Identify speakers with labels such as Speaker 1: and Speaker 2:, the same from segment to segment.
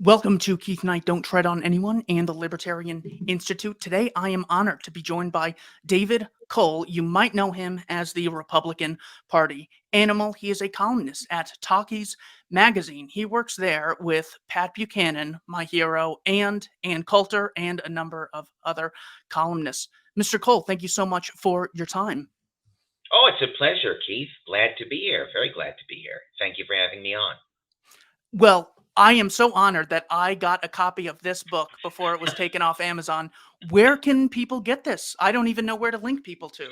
Speaker 1: Welcome to Keith Knight Don't Tread on Anyone and the Libertarian Institute. Today, I am honored to be joined by David Cole. You might know him as the Republican Party animal. He is a columnist at Talkies Magazine. He works there with Pat Buchanan, my hero, and Ann Coulter, and a number of other columnists. Mr. Cole, thank you so much for your time.
Speaker 2: Oh, it's a pleasure, Keith. Glad to be here. Very glad to be here. Thank you for having me on.
Speaker 1: Well, I am so honored that I got a copy of this book before it was taken off Amazon. Where can people get this? I don't even know where to link people to.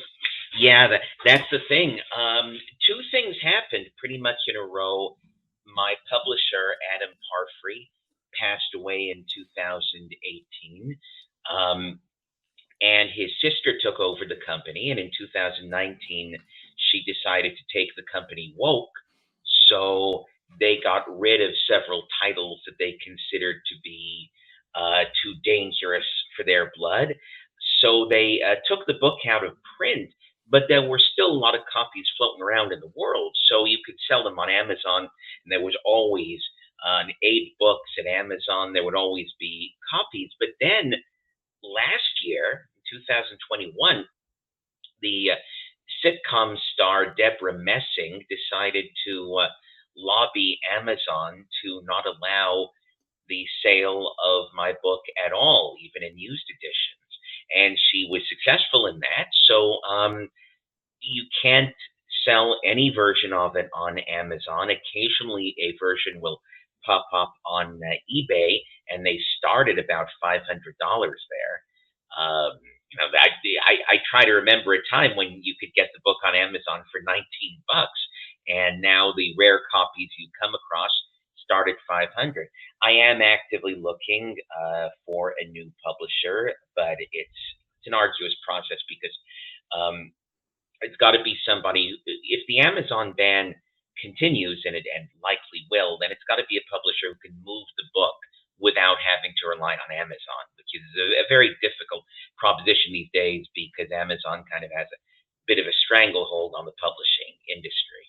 Speaker 2: Yeah, that's the thing. Two things happened pretty much in a row. My publisher, Adam Parfrey, passed away in 2018, and his sister took over the company. And in 2019, she decided to take the company woke. So they got rid of several titles that they considered to be too dangerous for their blood. So they took the book out of print, but there were still a lot of copies floating around in the world. So you could sell them on Amazon, and there was always on 8 books at Amazon, there would always be copies. But then last year, 2021, the sitcom star Deborah Messing decided to lobby Amazon to not allow the sale of my book at all, even in used editions. And she was successful in that. So you can't sell any version of it on Amazon. Occasionally, a version will pop up on eBay, and they start at about $500 there. I try to remember a time when you could get the book on Amazon for 19 bucks, and now the rare copies you come across start at 500. I am actively looking for a new publisher, but it's an arduous process because it's got to be somebody. If the Amazon ban continues, and it likely will, then it's got to be a publisher who can move the book without having to rely on Amazon, which is a very difficult proposition these days because Amazon kind of has a bit of a stranglehold on the publishing industry.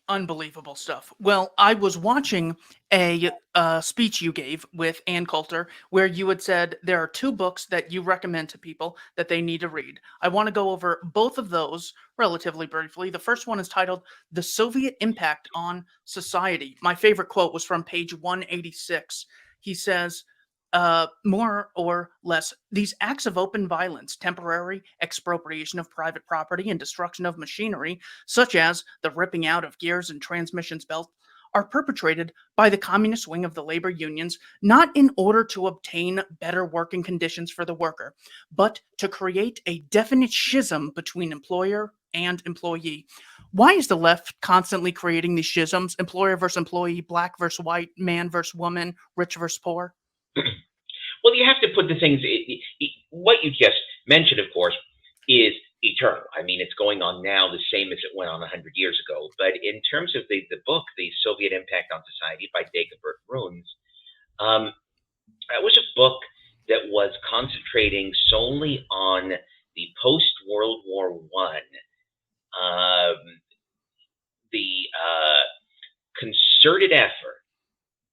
Speaker 1: Unbelievable stuff. Well, I was watching a speech you gave with Ann Coulter where you had said there are 2 books that you recommend to people that they need to read. I want to go over both of those relatively briefly. The first one is titled The Soviet Impact on Society. My favorite quote was from page 186. He says, more or less, these acts of open violence, temporary expropriation of private property, and destruction of machinery, such as the ripping out of gears and transmissions belts, are perpetrated by the communist wing of the labor unions not in order to obtain better working conditions for the worker, but to create a definite schism between employer and employee. Why is the left constantly creating these schisms, employer versus employee, black versus white, man versus woman, rich versus poor?
Speaker 2: Well, you have to put the things. What you just mentioned, of course, is eternal. I mean, it's going on now the same as it went on 100 years ago. But in terms of the book, The Soviet Impact on Society by Dagobert Runes, um, that was a book that was concentrating solely on the post World War One, the concerted effort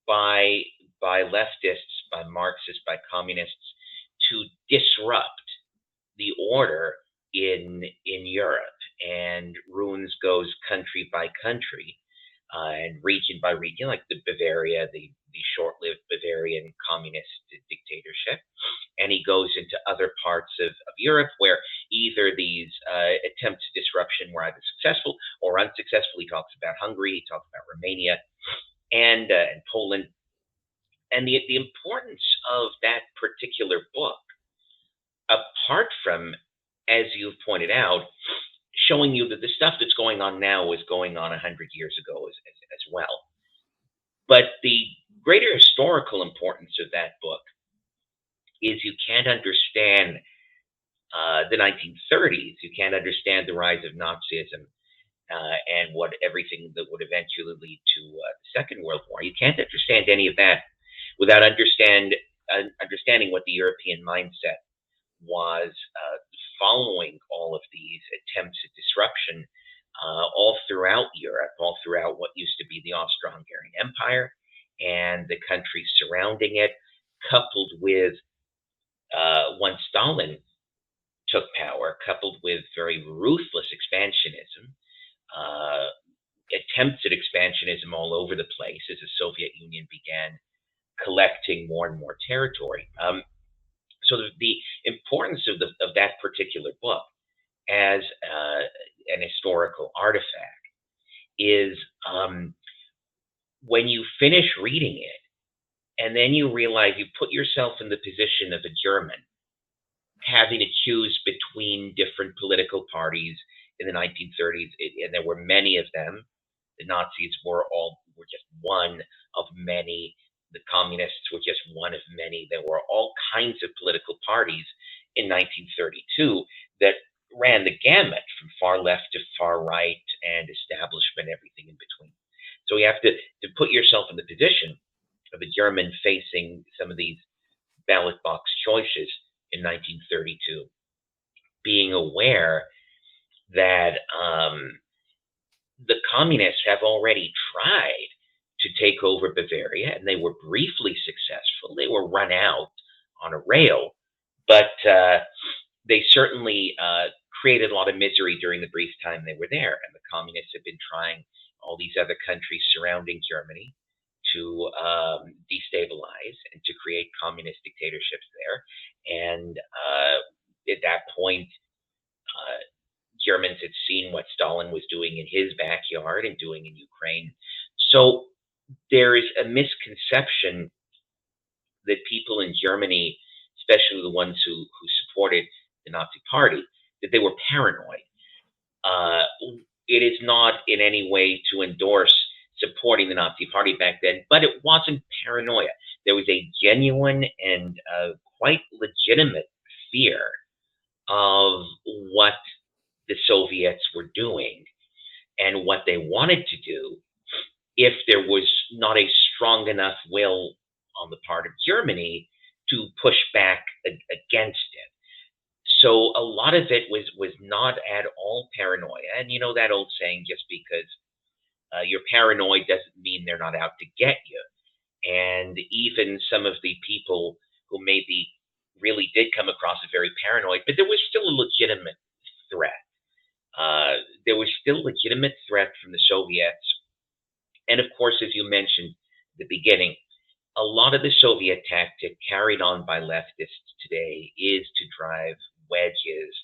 Speaker 2: by leftists, by Marxists, by communists to disrupt the order in Europe. And Runes goes country by country and region by region, like the Bavaria, the short-lived Bavarian communist dictatorship. And he goes into other parts of Europe where either these attempts at disruption were either successful or unsuccessful. He talks about Hungary, he talks about Romania, and Poland. And the importance of that particular book, apart from, as you've pointed out, showing you that the stuff that's going on now was going on 100 years ago as well. But the greater historical importance of that book is you can't understand the 1930s, you can't understand the rise of Nazism and what everything that would eventually lead to the Second World War. You can't understand any of that without understanding what the European mindset was following all of these attempts at disruption all throughout Europe, all throughout what used to be the Austro-Hungarian Empire, and the countries surrounding it, coupled with once Stalin took power, coupled with very ruthless expansionism, uh, attempts at expansionism all over the place as the Soviet Union began collecting more and more territory. So the importance of that particular book as an historical artifact is when you finish reading it, and then you realize you put yourself in the position of a German having to choose between different political parties in the 1930s, and there were many of them. The Nazis were just one of many. The communists were just one of many. There were all kinds of political parties in 1932 that ran the gamut from far left to far right and establishment, everything in between. So you have to put yourself in the position of a German facing some of these ballot box choices in 1932, being aware that the communists have already tried to take over Bavaria, and they were briefly successful. They were run out on a rail, but they certainly created a lot of misery during the brief time they were there. And the communists have been trying all these other countries surrounding Germany to destabilize and to create communist dictatorships there. And at that point, Germans had seen what Stalin was doing in his backyard and doing in Ukraine. So there is a misconception that people in Germany, especially the ones who supported the Nazi Party, that they were paranoid. It is not in any way to endorse supporting the Nazi Party back then, but it wasn't paranoia. There was a genuine and quite legitimate fear of what the Soviets were doing and what they wanted to do if there was not a strong enough will on the part of Germany to push back against it. So a lot of it was not at all paranoia. And you know that old saying, just because you're paranoid doesn't mean they're not out to get you. And even some of the people who maybe really did come across as very paranoid, but there was still a legitimate threat. There was still a legitimate threat from the Soviets. And of course, as you mentioned at the beginning, a lot of the Soviet tactic carried on by leftists today is to drive wedges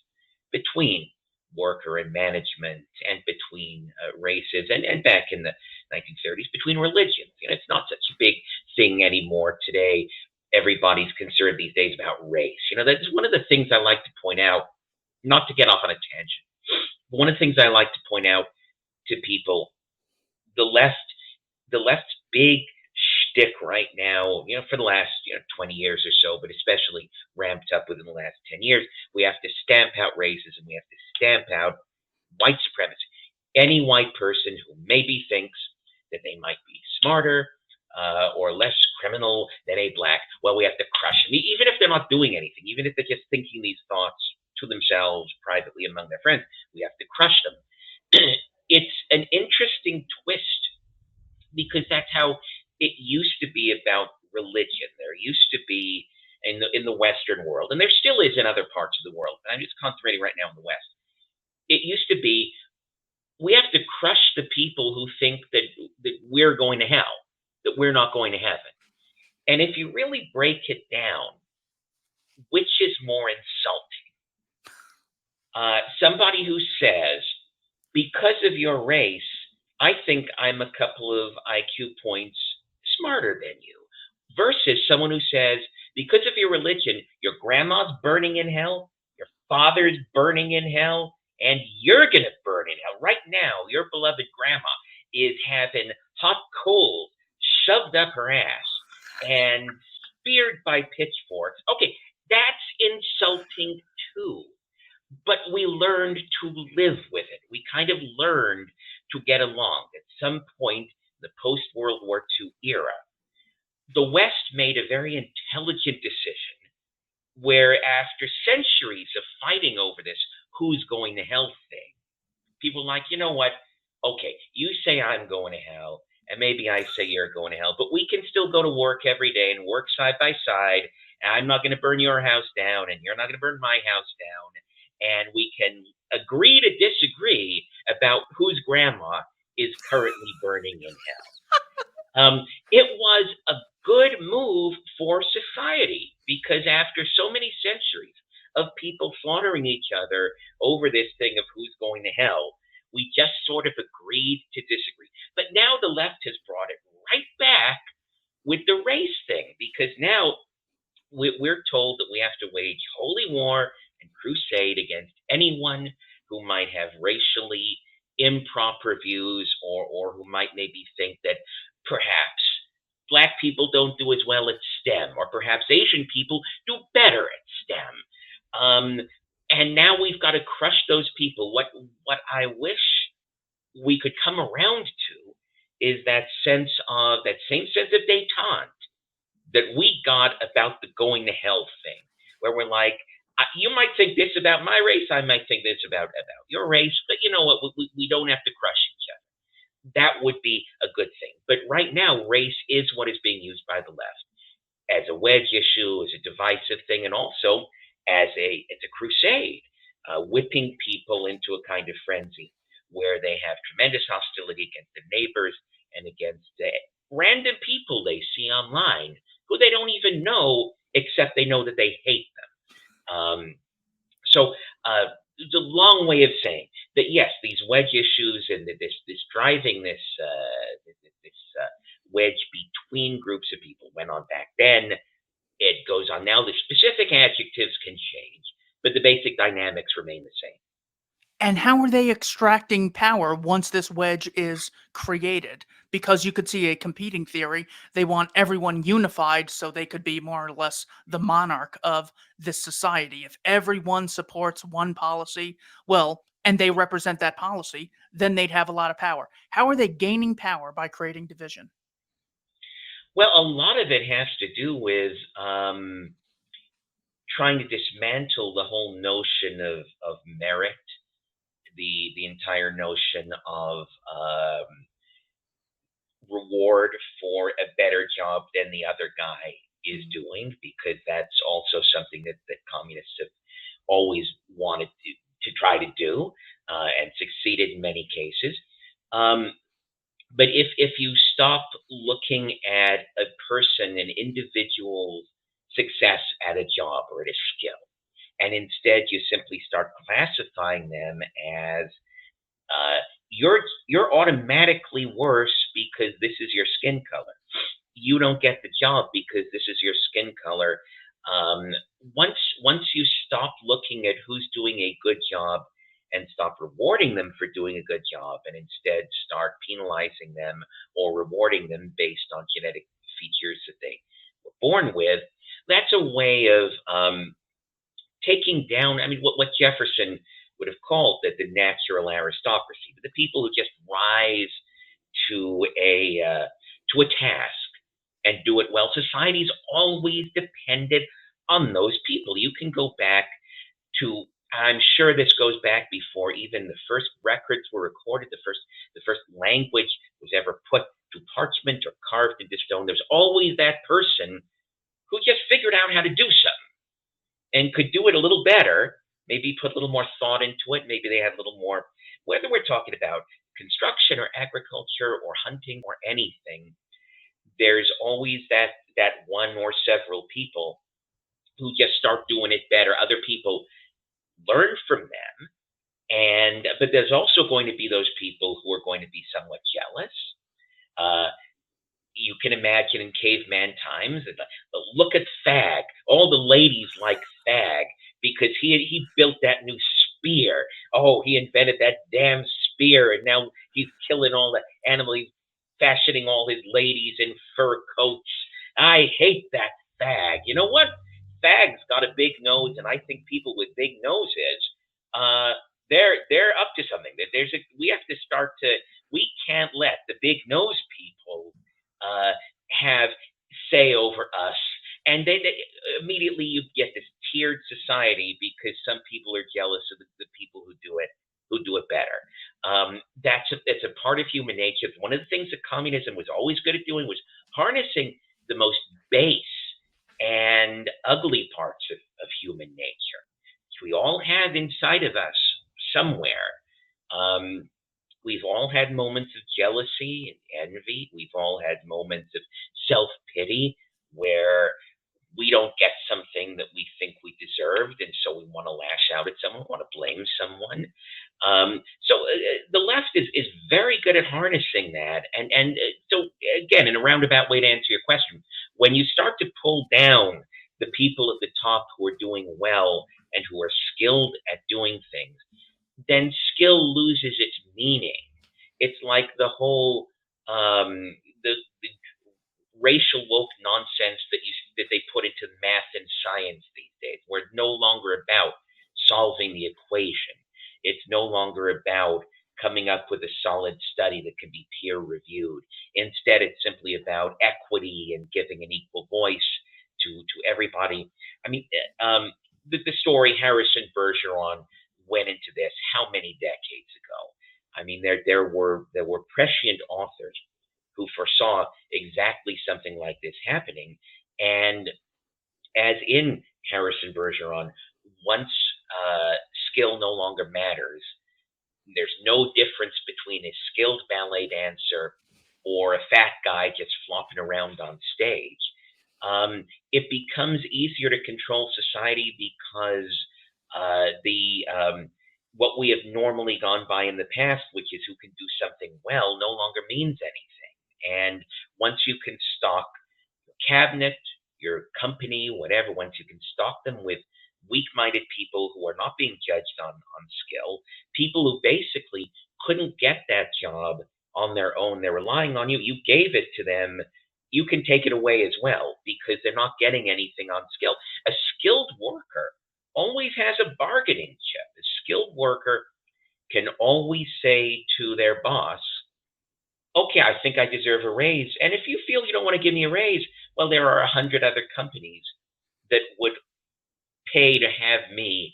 Speaker 2: between worker and management and between races, and back in the 1930s, between religions. You know, it's not such a big thing anymore today. Everybody's concerned these days about race. You know, that's one of the things I like to point out, not to get off on a tangent. One of the things I like to point out to people, the left's big shtick right now, you know, for the last 20 years or so, but especially ramped up within the last 10 years, we have to stamp out racism. We have to stamp out white supremacy. Any white person who maybe thinks that they might be smarter or less criminal than a black, well, we have to crush them. Even if they're not doing anything, even if they're just thinking these thoughts to themselves privately among their friends, we have to crush them. It's an interesting twist, because that's how it used to be about religion. There used to be in the Western world, and there still is in other parts of the world, but I'm just concentrating right now in the West. It used to be, we have to crush the people who think that we're going to hell, that we're not going to heaven. And if you really break it down, which is more insulting? Somebody who says, because of your race, I think I'm a couple of IQ points smarter than you, versus someone who says, because of your religion, your grandma's burning in hell, your father's burning in hell, and you're going to burn in hell. Right now, your beloved grandma is having hot coals shoved up her ass and speared by pitchforks. Okay, that's insulting too. But we learned to live with it. We kind of learned to get along. At some point, the post-World War II era, the West made a very intelligent decision where, after centuries of fighting over this who's going to hell thing, people were like, you know what? Okay, you say I'm going to hell, and maybe I say you're going to hell, but we can still go to work every day and work side by side. And I'm not going to burn your house down, and you're not going to burn my house down. And we can agree to disagree about whose grandma is currently burning in hell. It was a good move for society because after so many centuries of people slaughtering each other over this thing of who's going to hell, we just sort of agreed to disagree. But now the left has brought it right back with the race thing, because now we're told that we have to wage holy war and crusade against anyone who might have racially improper views, or who might maybe think that perhaps Black people don't do as well at STEM, or perhaps Asian people do better at STEM. And now we've got to crush those people. What I wish we could come around to is that same sense of detente that we got about the going to hell thing, where we're like, you might think this about my race, I might think this about your race, but you know what? We don't have to crush each other. That would be a good thing. But right now, race is what is being used by the left as a wedge issue, as a divisive thing, and also as a crusade, whipping people into a kind of frenzy where they have tremendous hostility against their neighbors and against random people they see online who they don't even know, except they know that they hate them. So it's a long way of saying that yes, these wedge issues and this driving this wedge between groups of people went on back then. It goes on now. The specific adjectives can change, but the basic dynamics remain the same.
Speaker 1: And how are they extracting power once this wedge is created? Because you could see a competing theory. They want everyone unified so they could be more or less the monarch of this society. If everyone supports one policy, well, and they represent that policy, then they'd have a lot of power. How are they gaining power by creating division?
Speaker 2: Well, a lot of it has to do with trying to dismantle the whole notion of merit, the entire notion of reward for a better job than the other guy is doing, because that's also something that communists have always wanted to try to do, and succeeded in many cases. But if you stop looking at a person, an individual's success at a job or at a skill, and instead you simply start classifying them as you're automatically worse because this is your skin color. You don't get the job because this is your skin color. Once you stop looking at who's doing a good job and stop rewarding them for doing a good job, and instead start penalizing them or rewarding them based on genetic features that they were born with, that's a way of taking down, I mean, what Jefferson would have called the natural aristocracy, the people who just rise to a task and do it well. Society's always depended on those people. You can go back to, I'm sure this goes back before even the first records were recorded, the first language was ever put to parchment or carved into stone. There's always that person who just figured out how to do something and could do it a little better, maybe put a little more thought into it. Maybe they had a little more, whether we're talking about construction or agriculture or hunting or anything, there's always that one or several people who just start doing it better. Other people learn from them, but there's also going to be those people who are going to be somewhat jealous. You can imagine in caveman times, look at Fag. All the ladies like Fag because he built that new spear. Oh, he invented that damn spear, and now he's killing all the animals, fashioning all his ladies in fur coats. I hate that Fag. You know what? Fag's got a big nose, and I think people with big noses, they're up to something. We have to start to. We can't let the big nose people have say over us, and they immediately you get this tiered society because some people are jealous of the people who do it better. It's a part of human nature. One of the things that communism was always good at doing was harnessing the most base and ugly parts of human nature, which we all have inside of us somewhere. We've all had moments of jealousy and envy. We've all had moments of self-pity where we don't get something that we think we deserved, and so we want to lash out at someone, want to blame someone. The left is very good at harnessing that, so again, in a roundabout way to answer your question, when you start to pull down the people at the top who are doing well and who are skilled at doing things, then skill loses its meaning. It's like the whole the racial woke nonsense that they put into math and science these days, where it's no longer about solving the equation. It's no longer about coming up with a solid study that can be peer reviewed. Instead, it's simply about equity and giving an equal voice to everybody. I mean, the story Harrison Bergeron went into this how many decades ago? I mean, there were prescient authors who foresaw exactly something like this happening. And as in Harrison Bergeron, once skill no longer matters, there's no difference between a skilled ballet dancer or a fat guy just flopping around on stage. It becomes easier to control society because what we have normally gone by in the past, which is who can do something well, no longer means anything. And once you can stock your cabinet, your company, whatever, once you can stock them with weak-minded people who are not being judged on skill, people who basically couldn't get that job on their own, they're relying on you. You gave it to them. You can take it away as well because they're not getting anything on skill. A skilled worker always has a bargaining chip. A skilled worker can always say to their boss, okay, I think I deserve a raise. And if you feel you don't want to give me a raise, well, there are 100 other companies that would pay to have me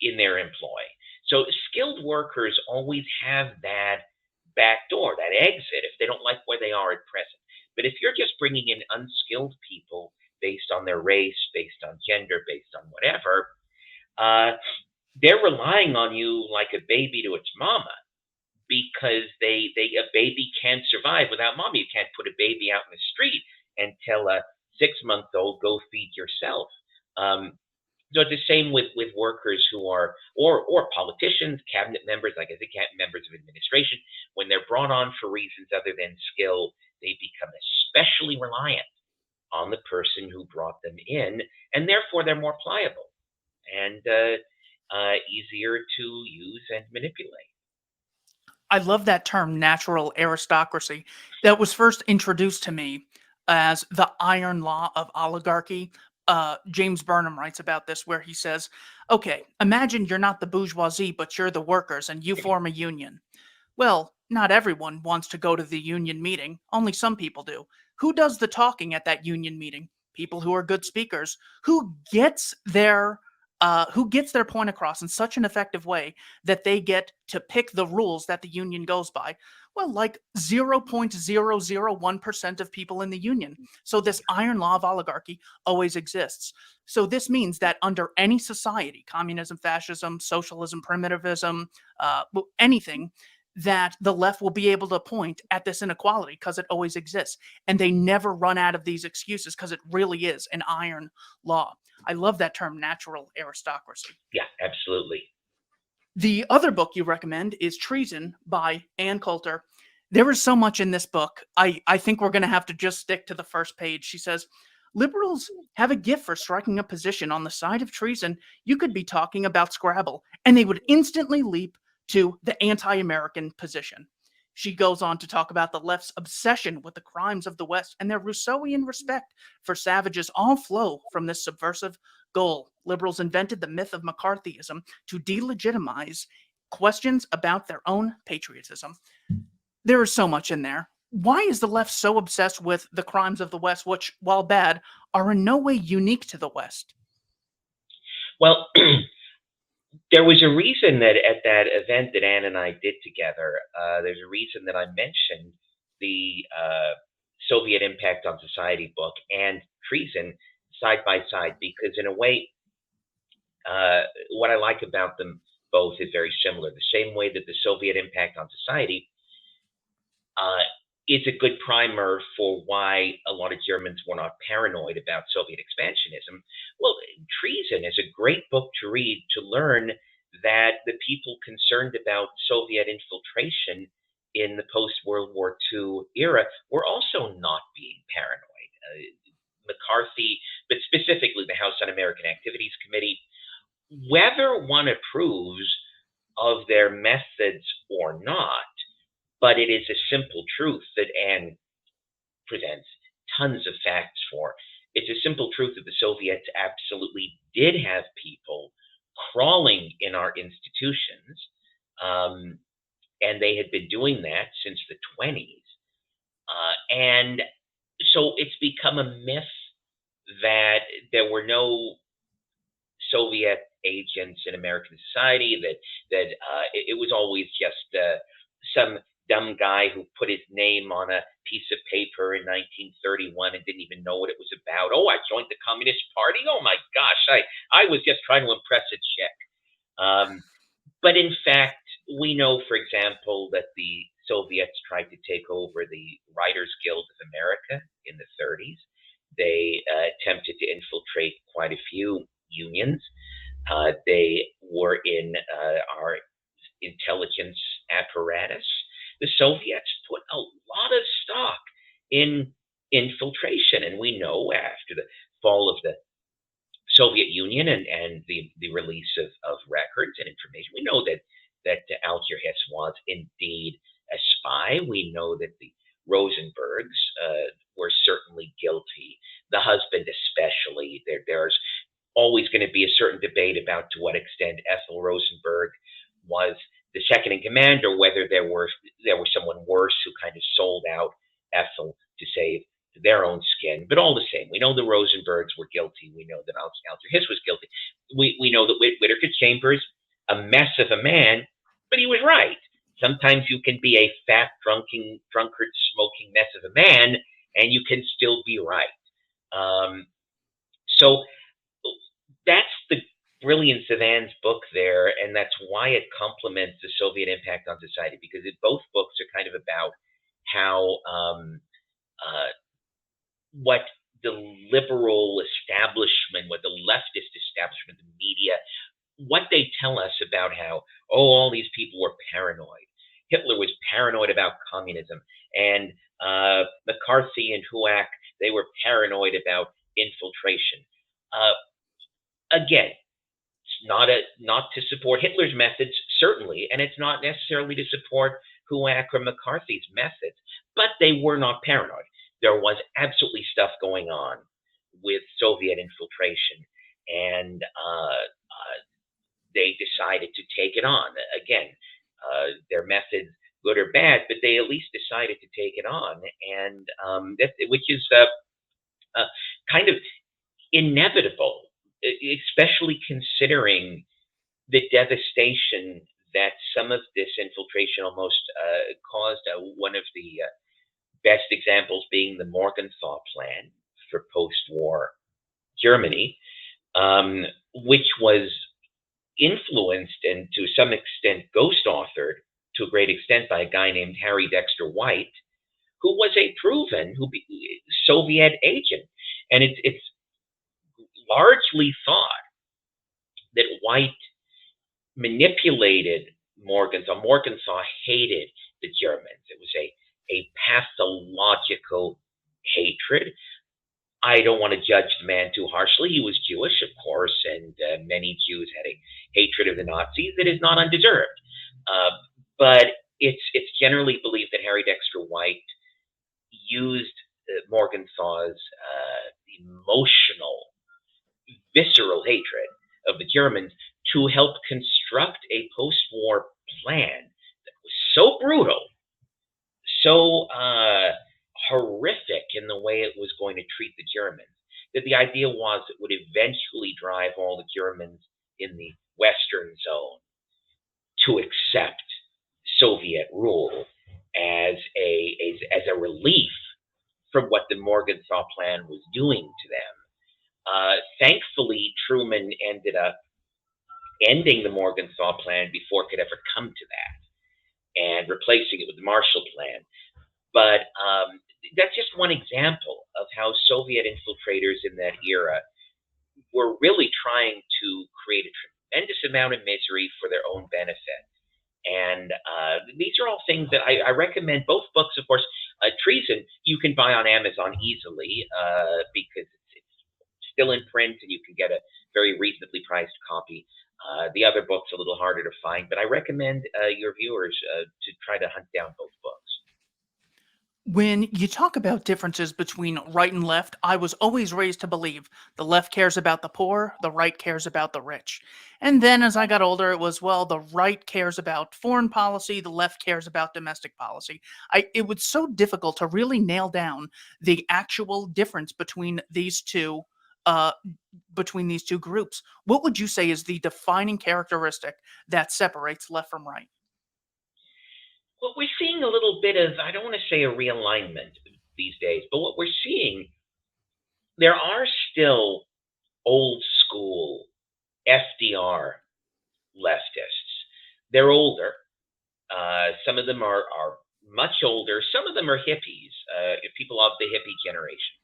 Speaker 2: in their employ. So skilled workers always have that back door, that exit, if they don't like where they are at present. But if you're just bringing in unskilled people based on their race, based on gender, based on whatever, they're relying on you like a baby to its mama, because a baby can't survive without mommy. You can't put a baby out in the street and tell a 6-month-old, go feed yourself. So it's the same with workers who are, or politicians, cabinet members, like I said, cabinet members of administration. When they're brought on for reasons other than skill, they become especially reliant on the person who brought them in, and therefore they're more pliable and easier to use and manipulate.
Speaker 1: I love that term, natural aristocracy. That was first introduced to me as the iron law of oligarchy. James Burnham writes about this, where he says, okay, imagine you're not the bourgeoisie, but you're the workers and you form a union. Well, not everyone wants to go to the union meeting. Only some people do. Who does the talking at that union meeting? People who are good speakers. Who gets their point across in such an effective way that they get to pick the rules that the union goes by? Well, like 0.001% of people in the union. So this iron law of oligarchy always exists. So this means that under any society, communism, fascism, socialism, primitivism, anything, that the left will be able to point at this inequality because it always exists. And they never run out of these excuses because it really is an iron law. I love that term, natural aristocracy.
Speaker 2: Yeah, absolutely.
Speaker 1: The other book you recommend is Treason by Ann Coulter. There is so much in this book. I think we're going to have to just stick to the first page. She says, liberals have a gift for striking a position on the side of treason. You could be talking about Scrabble, and they would instantly leap to the anti-American position. She goes on to talk about the left's obsession with the crimes of the West, and their Rousseauian respect for savages all flow from this subversive goal. Liberals invented the myth of McCarthyism to delegitimize questions about their own patriotism. There is so much in there. Why is the left so obsessed with the crimes of the West, which, while bad, are in no way unique to the West?
Speaker 2: Well, There was a reason that at that event that Ann and I did together, there's a reason that I mentioned the Soviet Impact on Society book and Treason side by side, because in a way, what I like about them both is very similar. The same way that the Soviet Impact on Society uh, is a good primer for why a lot of Germans were not paranoid about Soviet expansionism. Well, Treason is a great book to read to learn that the people concerned about Soviet infiltration in the post-World War II era were also not being paranoid. McCarthy, but specifically the House Un-American Activities Committee, whether one approves of their methods or not, but it is a simple truth that Anne presents tons of facts for. It's a simple truth that the Soviets absolutely did have people crawling in our institutions, and they had been doing that since the 20s. And so it's become a myth that there were no Soviet agents in American society, that it was always just some dumb guy who put his name on a piece of paper in 1931 and didn't even know what it was about. Oh, I joined the Communist Party. Oh my gosh, I was just trying to impress a chick. But in fact, we know, for example, that the Soviets tried to take over the Writers Guild of America in the 30s. They attempted to infiltrate quite a few unions. They were in our intelligence apparatus. The Soviets put a lot of stock in infiltration, and we know after the fall of the Soviet Union and the release of records and information, we know that Alger Hiss was indeed a spy. We know that the Rosenbergs were certainly guilty. The husband, especially. There's always going to be a certain debate about to what extent Ethel Rosenberg was the second in command, or whether there was someone worse who kind of sold out Ethel to save their own skin. But all the same, we know the Rosenbergs were guilty. We know that Alger Hiss was guilty. We know that Whittaker Chambers, a mess of a man, but he was right. Sometimes you can be a fat, drunkard, smoking mess of a man, and you can still be right. So that's the brilliance of Anne's book there, and that's why it complements the Soviet Impact on Society, because both books are kind of about how what the liberal establishment, what the leftist establishment, the media, what they tell us about how, all these people were paranoid. Hitler was paranoid about communism, and McCarthy and Huack, they were paranoid about infiltration. Again, it's not to support Hitler's methods, certainly, and it's not necessarily to support Huack or McCarthy's methods, but they were not paranoid. There was absolutely stuff going on with Soviet infiltration, and they decided to take it on. Again, their methods, good or bad, but they at least decided to take it on, and which is kind of inevitable, especially considering the devastation that some of this infiltration almost caused. One of the best examples being the Morgenthau Plan for post-war Germany, which was influenced and to some extent ghost authored to a great extent by a guy named Harry Dexter White, who was a proven Soviet agent. And it's largely thought that White manipulated Morgenthau. Morgenthau hated the Germans. It was a pathological hatred. I don't want to judge the man too harshly. He was Jewish, of course, and many Jews had a hatred of the Nazis that is not undeserved. But it's generally believed that Harry Dexter White used Morgenthau's emotional, visceral hatred of the Germans to help construct a post-war plan that was so brutal, so horrific in the way it was going to treat the Germans, that the idea was it would eventually drive all the Germans in the Western zone to accept Soviet rule as a relief from what the Morgenthau Plan was doing to them. Thankfully, Truman ended up ending the Morgenthau Plan before it could ever come to that and replacing it with the Marshall Plan. But that's just one example of how Soviet infiltrators in that era were really trying to create a tremendous amount of misery for their own benefit. And these are all things that I recommend. Both books, of course. Treason, you can buy on Amazon easily because it's still in print and you can get a very reasonably priced copy. The other book's a little harder to find, but I recommend your viewers to try to hunt down both books.
Speaker 1: When you talk about differences between right and left, I was always raised to believe the left cares about the poor, the right cares about the rich. And then as I got older, it was, well, the right cares about foreign policy, the left cares about domestic policy. It was so difficult to really nail down the actual difference uh, between these two groups. What would you say is the defining characteristic that separates left from right?
Speaker 2: Well, we're seeing a little bit of, I don't want to say a realignment these days, but what we're seeing, there are still old school FDR leftists. They're older. Some of them are much older. Some of them are hippies, people of the hippie generation,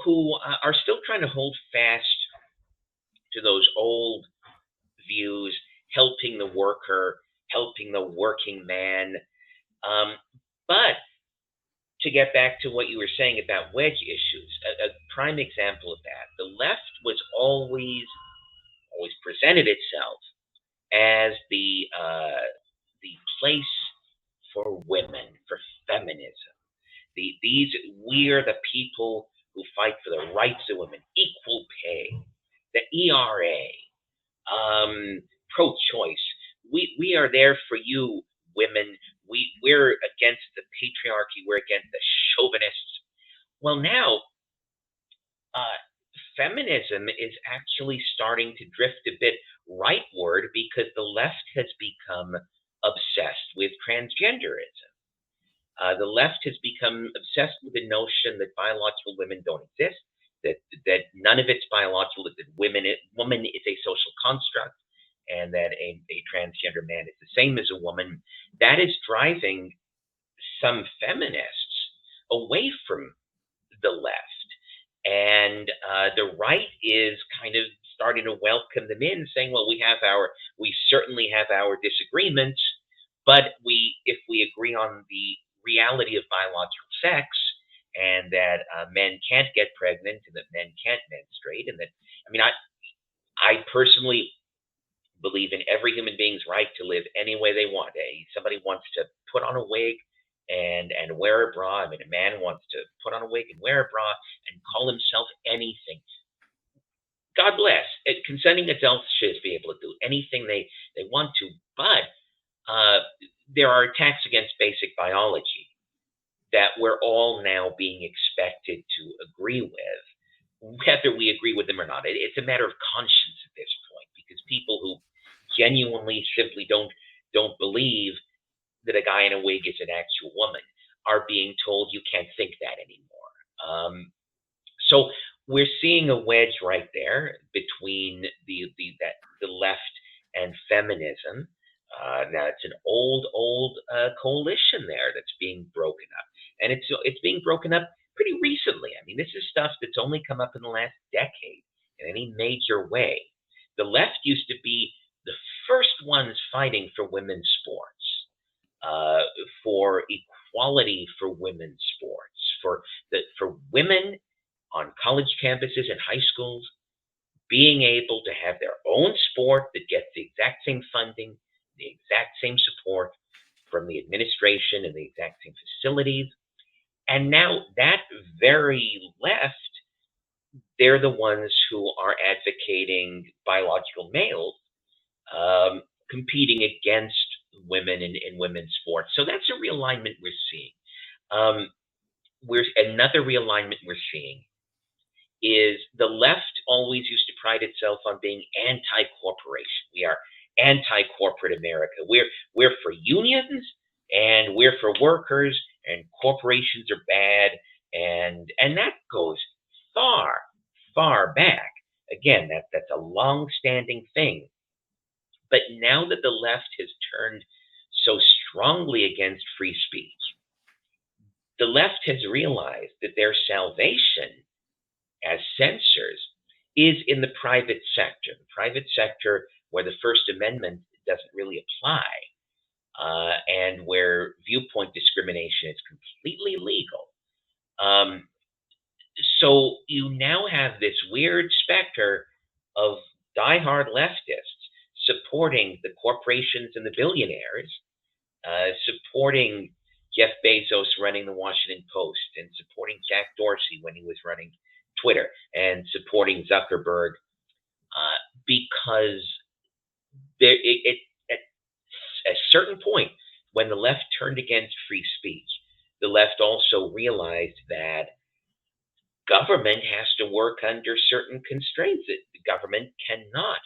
Speaker 2: who are still trying to hold fast to those old views, helping the worker, helping the working man. But to get back to what you were saying about wedge issues, a prime example of that, the left was always presented itself as the place for women, for feminism. We are the people who fight for the rights of women, equal pay, the ERA, pro-choice. We are there for you, women. We're against the patriarchy. We're against the chauvinists. Well, now feminism is actually starting to drift a bit rightward because the left has become obsessed with transgenderism. The left has become obsessed with the notion that biological women don't exist, that none of it's biological, that woman is a social construct, and that a transgender man is the same as a woman. That is driving some feminists away from the left. And the right is kind of starting to welcome them in, saying, well, we certainly have our disagreements, but if we agree on the reality of biological sex, and that men can't get pregnant, and that men can't menstruate, and that, I personally believe in every human being's right to live any way they want. Somebody wants to put on a wig and wear a bra. A man wants to put on a wig and wear a bra and call himself anything. God bless. Consenting adults should be able to do anything they want to, but there are attacks against basic biology that we're all now being expected to agree with, whether we agree with them or not. It's a matter of conscience at this point, because people who genuinely simply don't believe that a guy in a wig is an actual woman are being told you can't think that anymore. So we're seeing a wedge right there between the left and feminism. Now it's an old coalition there that's being broken up, and it's being broken up pretty recently. This is stuff that's only come up in the last decade in any major way. The left used to be the first ones fighting for women's sports, for equality for women's sports, for women on college campuses and high schools being able to have their own sport that gets the exact same funding, the exact same support from the administration and the exact same facilities. And now that very left, they're the ones who are advocating biological males competing against women in women's sports. So that's a realignment we're seeing. Another realignment we're seeing is the left always used to pride itself on being anti-corporation. We are anti-corporate America. We're for unions and we're for workers, and corporations are bad, and that goes far, far back. Again, that's a long-standing thing. But now that the left has turned so strongly against free speech, the left has realized that their salvation as censors is in the private sector where the First Amendment doesn't really apply, and where viewpoint discrimination is completely legal. So you now have this weird specter of diehard leftists supporting the corporations and the billionaires, supporting Jeff Bezos running the Washington Post, and supporting Jack Dorsey when he was running Twitter, and supporting Zuckerberg, because at a certain point, when the left turned against free speech, the left also realized that government has to work under certain constraints. That the government cannot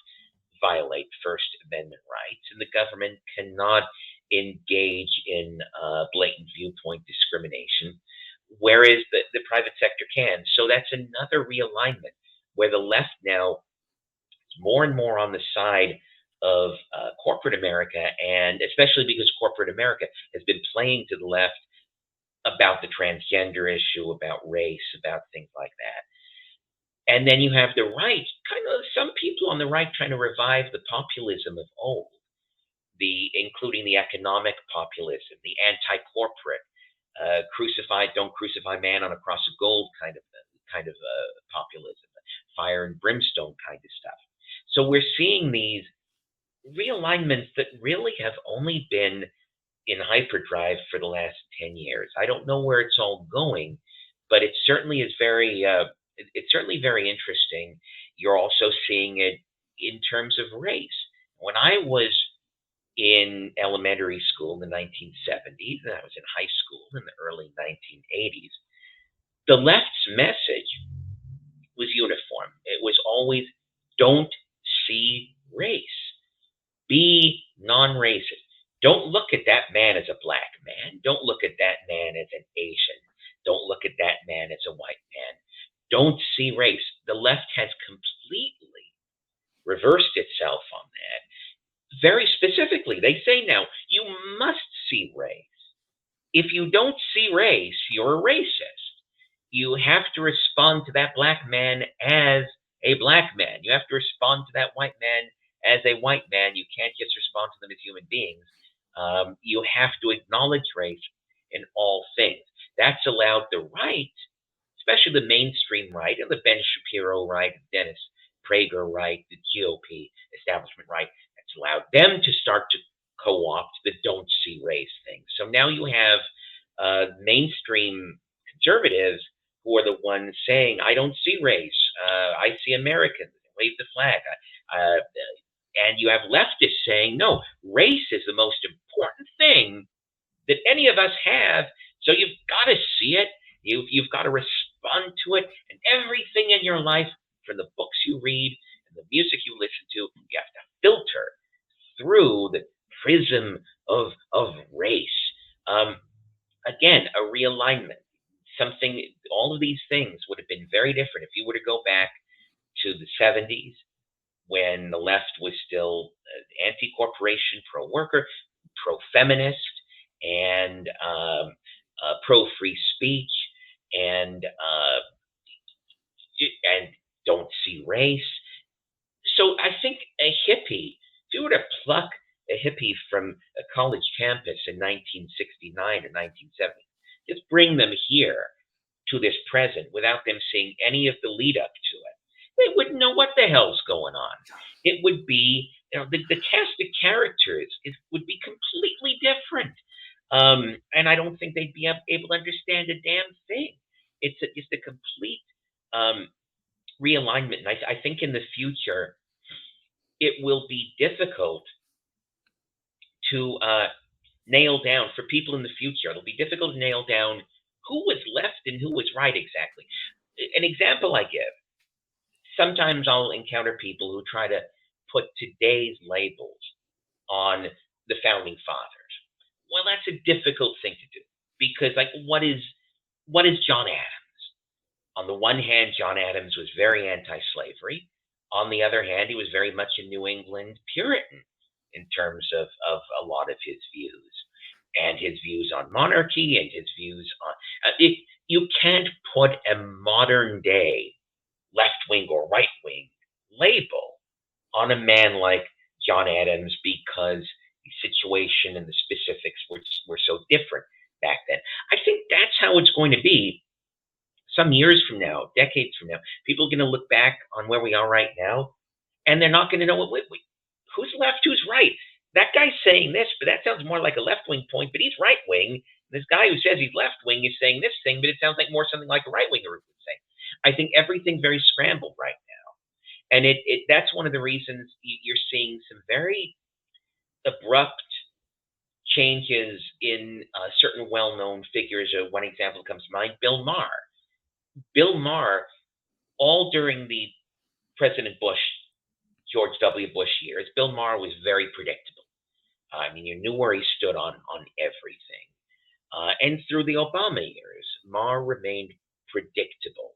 Speaker 2: violate First Amendment rights, and the government cannot engage in blatant viewpoint discrimination, whereas the private sector can. So that's another realignment where the left now is more and more on the side of corporate America, and especially because corporate America has been playing to the left about the transgender issue, about race, about things like that. And then you have the right, kind of some people on the right trying to revive the populism of old, including the economic populism, the anti-corporate, don't crucify man on a cross of gold kind of populism, fire and brimstone kind of stuff. So we're seeing these realignments that really have only been in hyperdrive for the last 10 years. I don't know where it's all going, but it certainly is it's certainly very interesting. You're also seeing it in terms of race. When I was in elementary school in the 1970s, and I was in high school in the early 1980s, the left's message was uniform. It was always, don't see race. Be non-racist. Don't look at that man as a black man. Don't look at that man as an Asian. Don't look at that man as a white man. Don't see race. The left has completely reversed itself on that. Very specifically, they say now, you must see race. If you don't see race, you're a racist. You have to respond to that black man as a black man. You have to respond to that white man as a white man. You can't just respond to them as human beings. You have to acknowledge race in all things. That's allowed the right, especially the mainstream right, and the Ben Shapiro right, Dennis Prager right, the GOP establishment right, that's allowed them to start to co-opt the don't see race thing. So now you have mainstream conservatives who are the ones saying, I don't see race, I see Americans, wave the flag. And you have leftists saying, no, race is the most important thing that any of us have. So you've got to see it. You've got to respond to it. And everything in your life, from the books you read and the music you listen to, you have to filter through the prism of race. Again, a realignment. All of these things would have been very different if you were to go back to the 70s, when the left was still anti-corporation, pro-worker, pro-feminist, and pro-free speech, and don't see race. So I think a hippie, if you were to pluck a hippie from a college campus in 1969 or 1970, just bring them here to this present without them seeing any of the lead up to it, they wouldn't know what the hell's going on. It would be, the cast of characters would be completely different. And I don't think they'd be able to understand a damn thing. It's just a complete realignment. And I think in the future, it will be difficult to nail down, for people in the future, it'll be difficult to nail down who was left and who was right exactly. An example I give, sometimes I'll encounter people who try to put today's labels on the founding fathers. Well, that's a difficult thing to do because, like, what is John Adams? On the one hand, John Adams was very anti-slavery. On the other hand, he was very much a New England Puritan in terms of a lot of his views and his views on monarchy and his views on. You can't put a modern day left wing or right wing label on a man like John Adams because the situation and the specifics were so different back then. I think that's how it's going to be some years from now, decades from now. People are going to look back on where we are right now, and they're not going to know who's left, who's right. That guy's saying this, but that sounds more like a left wing point, but he's right wing. This guy who says he's left wing is saying this thing, but it sounds like more something like a right winger would say. I think everything's very scrambled right now, and that's one of the reasons you're seeing some very abrupt changes in certain well-known figures. One example comes to mind: Bill Maher. Bill Maher, all during the President Bush, George W. Bush years, Bill Maher was very predictable. I mean, you knew where he stood on everything. And through the Obama years, Maher remained predictable.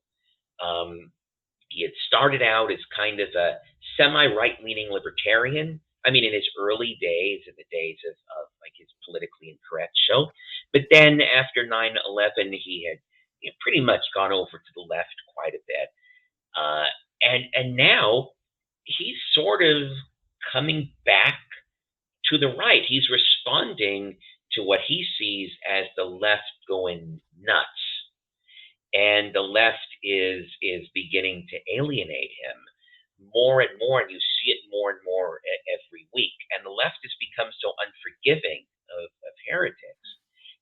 Speaker 2: He had started out as kind of a semi-right-leaning libertarian. I mean, in his early days, in the days of like his politically incorrect show. But then after 9/11, he had pretty much gone over to the left quite a bit. And now he's sort of coming back to the right. He's responding to what he sees as the left going nuts. And the left is beginning to alienate him more and more, and you see it more and more every week. And the left has become so unforgiving of heretics.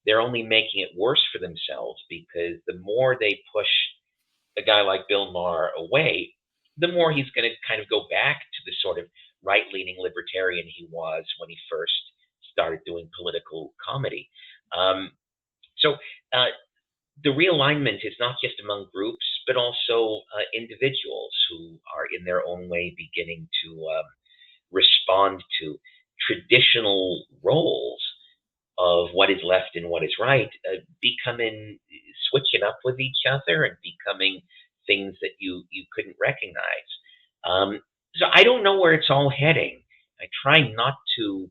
Speaker 2: They're only making it worse for themselves because the more they push a guy like Bill Maher away, the more he's going to kind of go back to the sort of right-leaning libertarian he was when he first started doing political comedy. So the realignment is not just among groups, but also individuals who are in their own way beginning to respond to traditional roles of what is left and what is right, switching up with each other and becoming things that you couldn't recognize. So I don't know where it's all heading. I try not to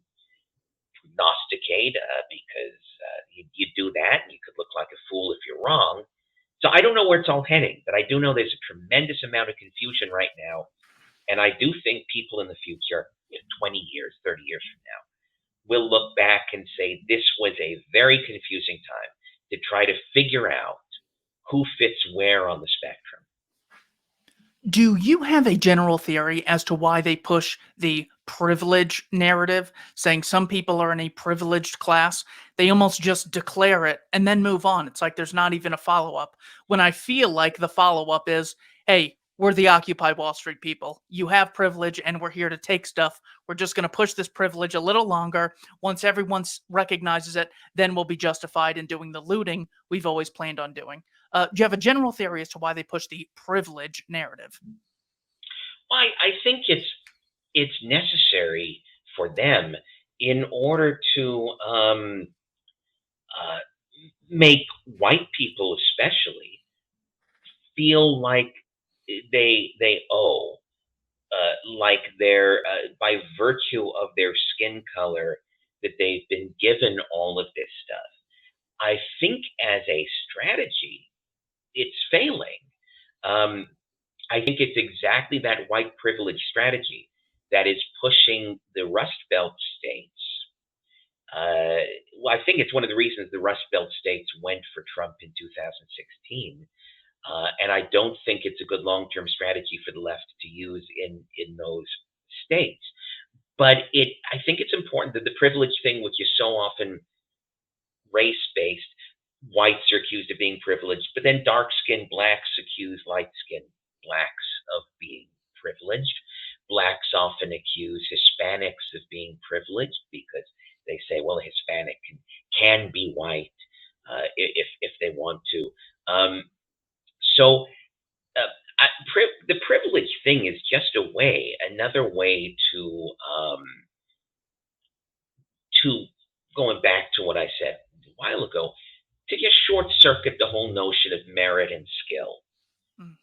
Speaker 2: prognosticate because you do that and you could look like a fool if you're wrong. So I don't know where it's all heading, but I do know there's a tremendous amount of confusion right now. And I do think people in the future, 20 years, 30 years from now, will look back and say this was a very confusing time to try to figure out who fits where on the spectrum.
Speaker 1: Do you have a general theory as to why they push the privilege narrative, saying some people are in a privileged class? They almost just declare it and then move on. It's like there's not even a follow-up. When I feel like the follow-up is, hey, we're the Occupy Wall Street people. You have privilege and we're here to take stuff. We're just going to push this privilege a little longer. Once everyone recognizes it, then we'll be justified in doing the looting we've always planned on doing. Do you have a general theory as to why they push the privilege narrative?
Speaker 2: Well, I think it's necessary for them in order to make white people especially feel like they owe, like they're by virtue of their skin color that they've been given all of this stuff. I think as a strategy, it's failing. I think it's exactly that white privilege strategy that is pushing the Rust Belt states. Well, I think it's one of the reasons the Rust Belt states went for Trump in 2016. And I don't think it's a good long-term strategy for the left to use in those states. But I think it's important that the privilege thing, which is so often race-based, whites are accused of being privileged, but then dark-skinned blacks accuse light-skinned blacks of being privileged. Blacks often accuse Hispanics of being privileged because they say, well, a Hispanic can be white if they want to. So the privilege thing is just another way to going back to what I said a while ago, to just short circuit the whole notion of merit and skill.
Speaker 1: Mm.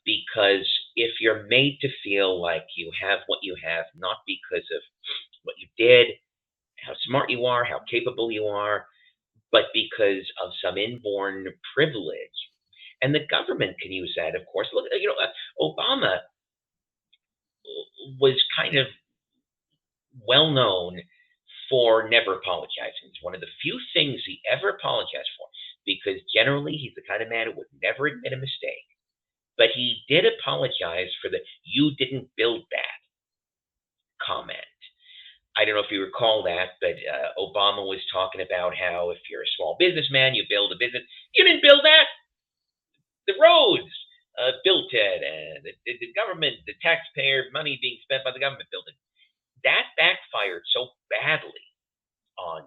Speaker 2: Because if you're made to feel like you have what you have, not because of what you did, how smart you are, how capable you are, but because of some inborn privilege. And the government can use that, of course. Look, Obama was kind of well known for never apologizing. It's one of the few things he ever apologized for, because generally he's the kind of man who would never admit a mistake. But he did apologize for the "you didn't build that" comment. I don't know if you recall that, but Obama was talking about how if you're a small businessman, you build a business. You didn't build that. The roads built it, and the government, the taxpayer money being spent by the government built it. That backfired so badly on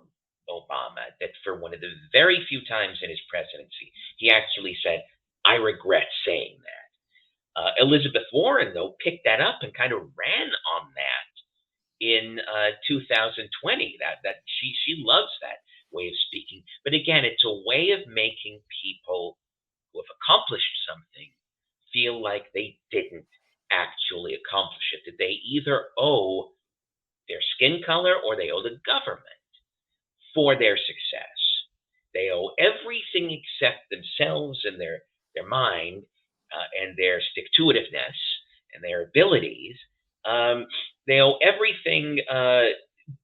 Speaker 2: Obama that for one of the very few times in his presidency, he actually said, "I regret saying that." Elizabeth Warren, though, picked that up and kind of ran on that in 2020. That she loves that way of speaking. But again, it's a way of making people who have accomplished something feel like they didn't actually accomplish it, that they either owe their skin color or they owe the government for their success. They owe everything except themselves and their mind and their stick-to-itiveness and their abilities. They owe everything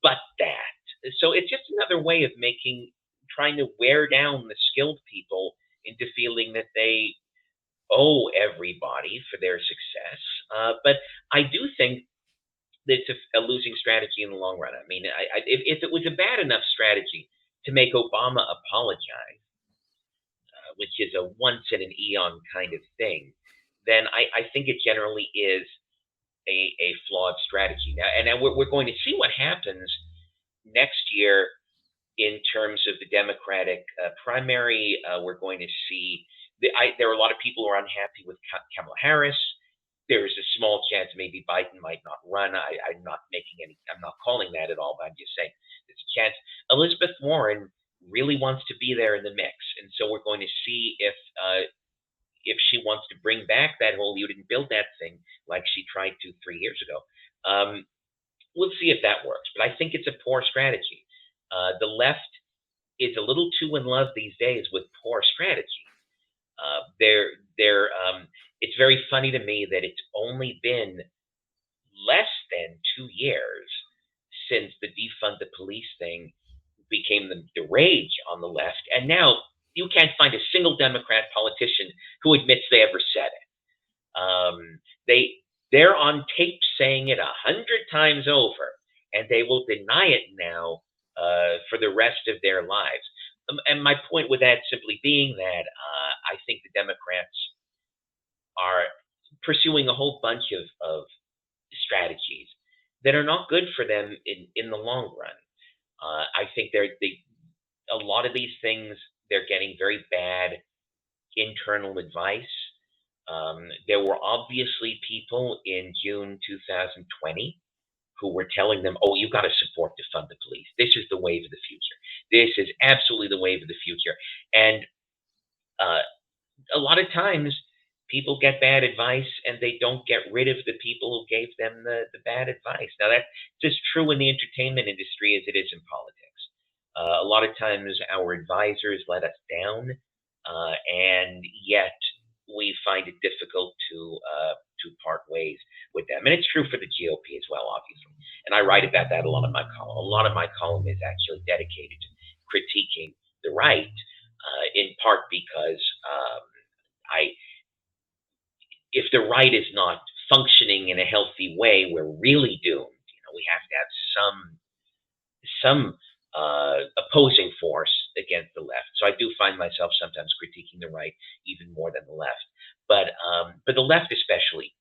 Speaker 2: but that. So it's just another way of trying to wear down the skilled people into feeling that they owe everybody for their success. But I do think that it's a losing strategy in the long run. I mean, if it was a bad enough strategy to make Obama apologize, which is a once in an eon kind of thing, then I think it generally is a flawed strategy. Now we're going to see what happens next year in terms of the Democratic primary. We're going to see there are a lot of people who are unhappy with Kamala Harris. There's a small chance maybe Biden might not run. I'm not calling that at all, but I'm just saying there's a chance. Elizabeth Warren really wants to be there in the mix, and so we're going to see if she wants to bring back that whole "you didn't build that" thing like she tried to 3 years ago. We'll see if that works, but I think it's a poor strategy. The left is a little too in love these days with poor strategy. It's very funny to me that it's only been less than 2 years since the defund the police thing became the rage on the left, and now you can't find a single Democrat politician who admits they ever said it. They're on tape saying it 100 times over, and they will deny it now for the rest of their lives. And my point with that simply being that I think the Democrats are pursuing a whole bunch of strategies that are not good for them in the long run. I think a lot of these things, they're getting very bad internal advice. There were obviously people in June 2020 who were telling them, "Oh, you've got to support defund the police. This is the wave of the future. This is absolutely the wave of the future." And a lot of times people get bad advice and they don't get rid of the people who gave them the bad advice. Now, that's as true in the entertainment industry as it is in politics. A lot of times our advisors let us down, and yet we find it difficult to part ways with them. And it's true for the GOP as well, obviously. And I write about that a lot in my column. A lot of my column is actually dedicated to critiquing the right, in part because if the right is not functioning in a healthy way, we're really doomed. We have to have some opposing force against the left. So I do find myself sometimes critiquing the right even more than the left. But the left especially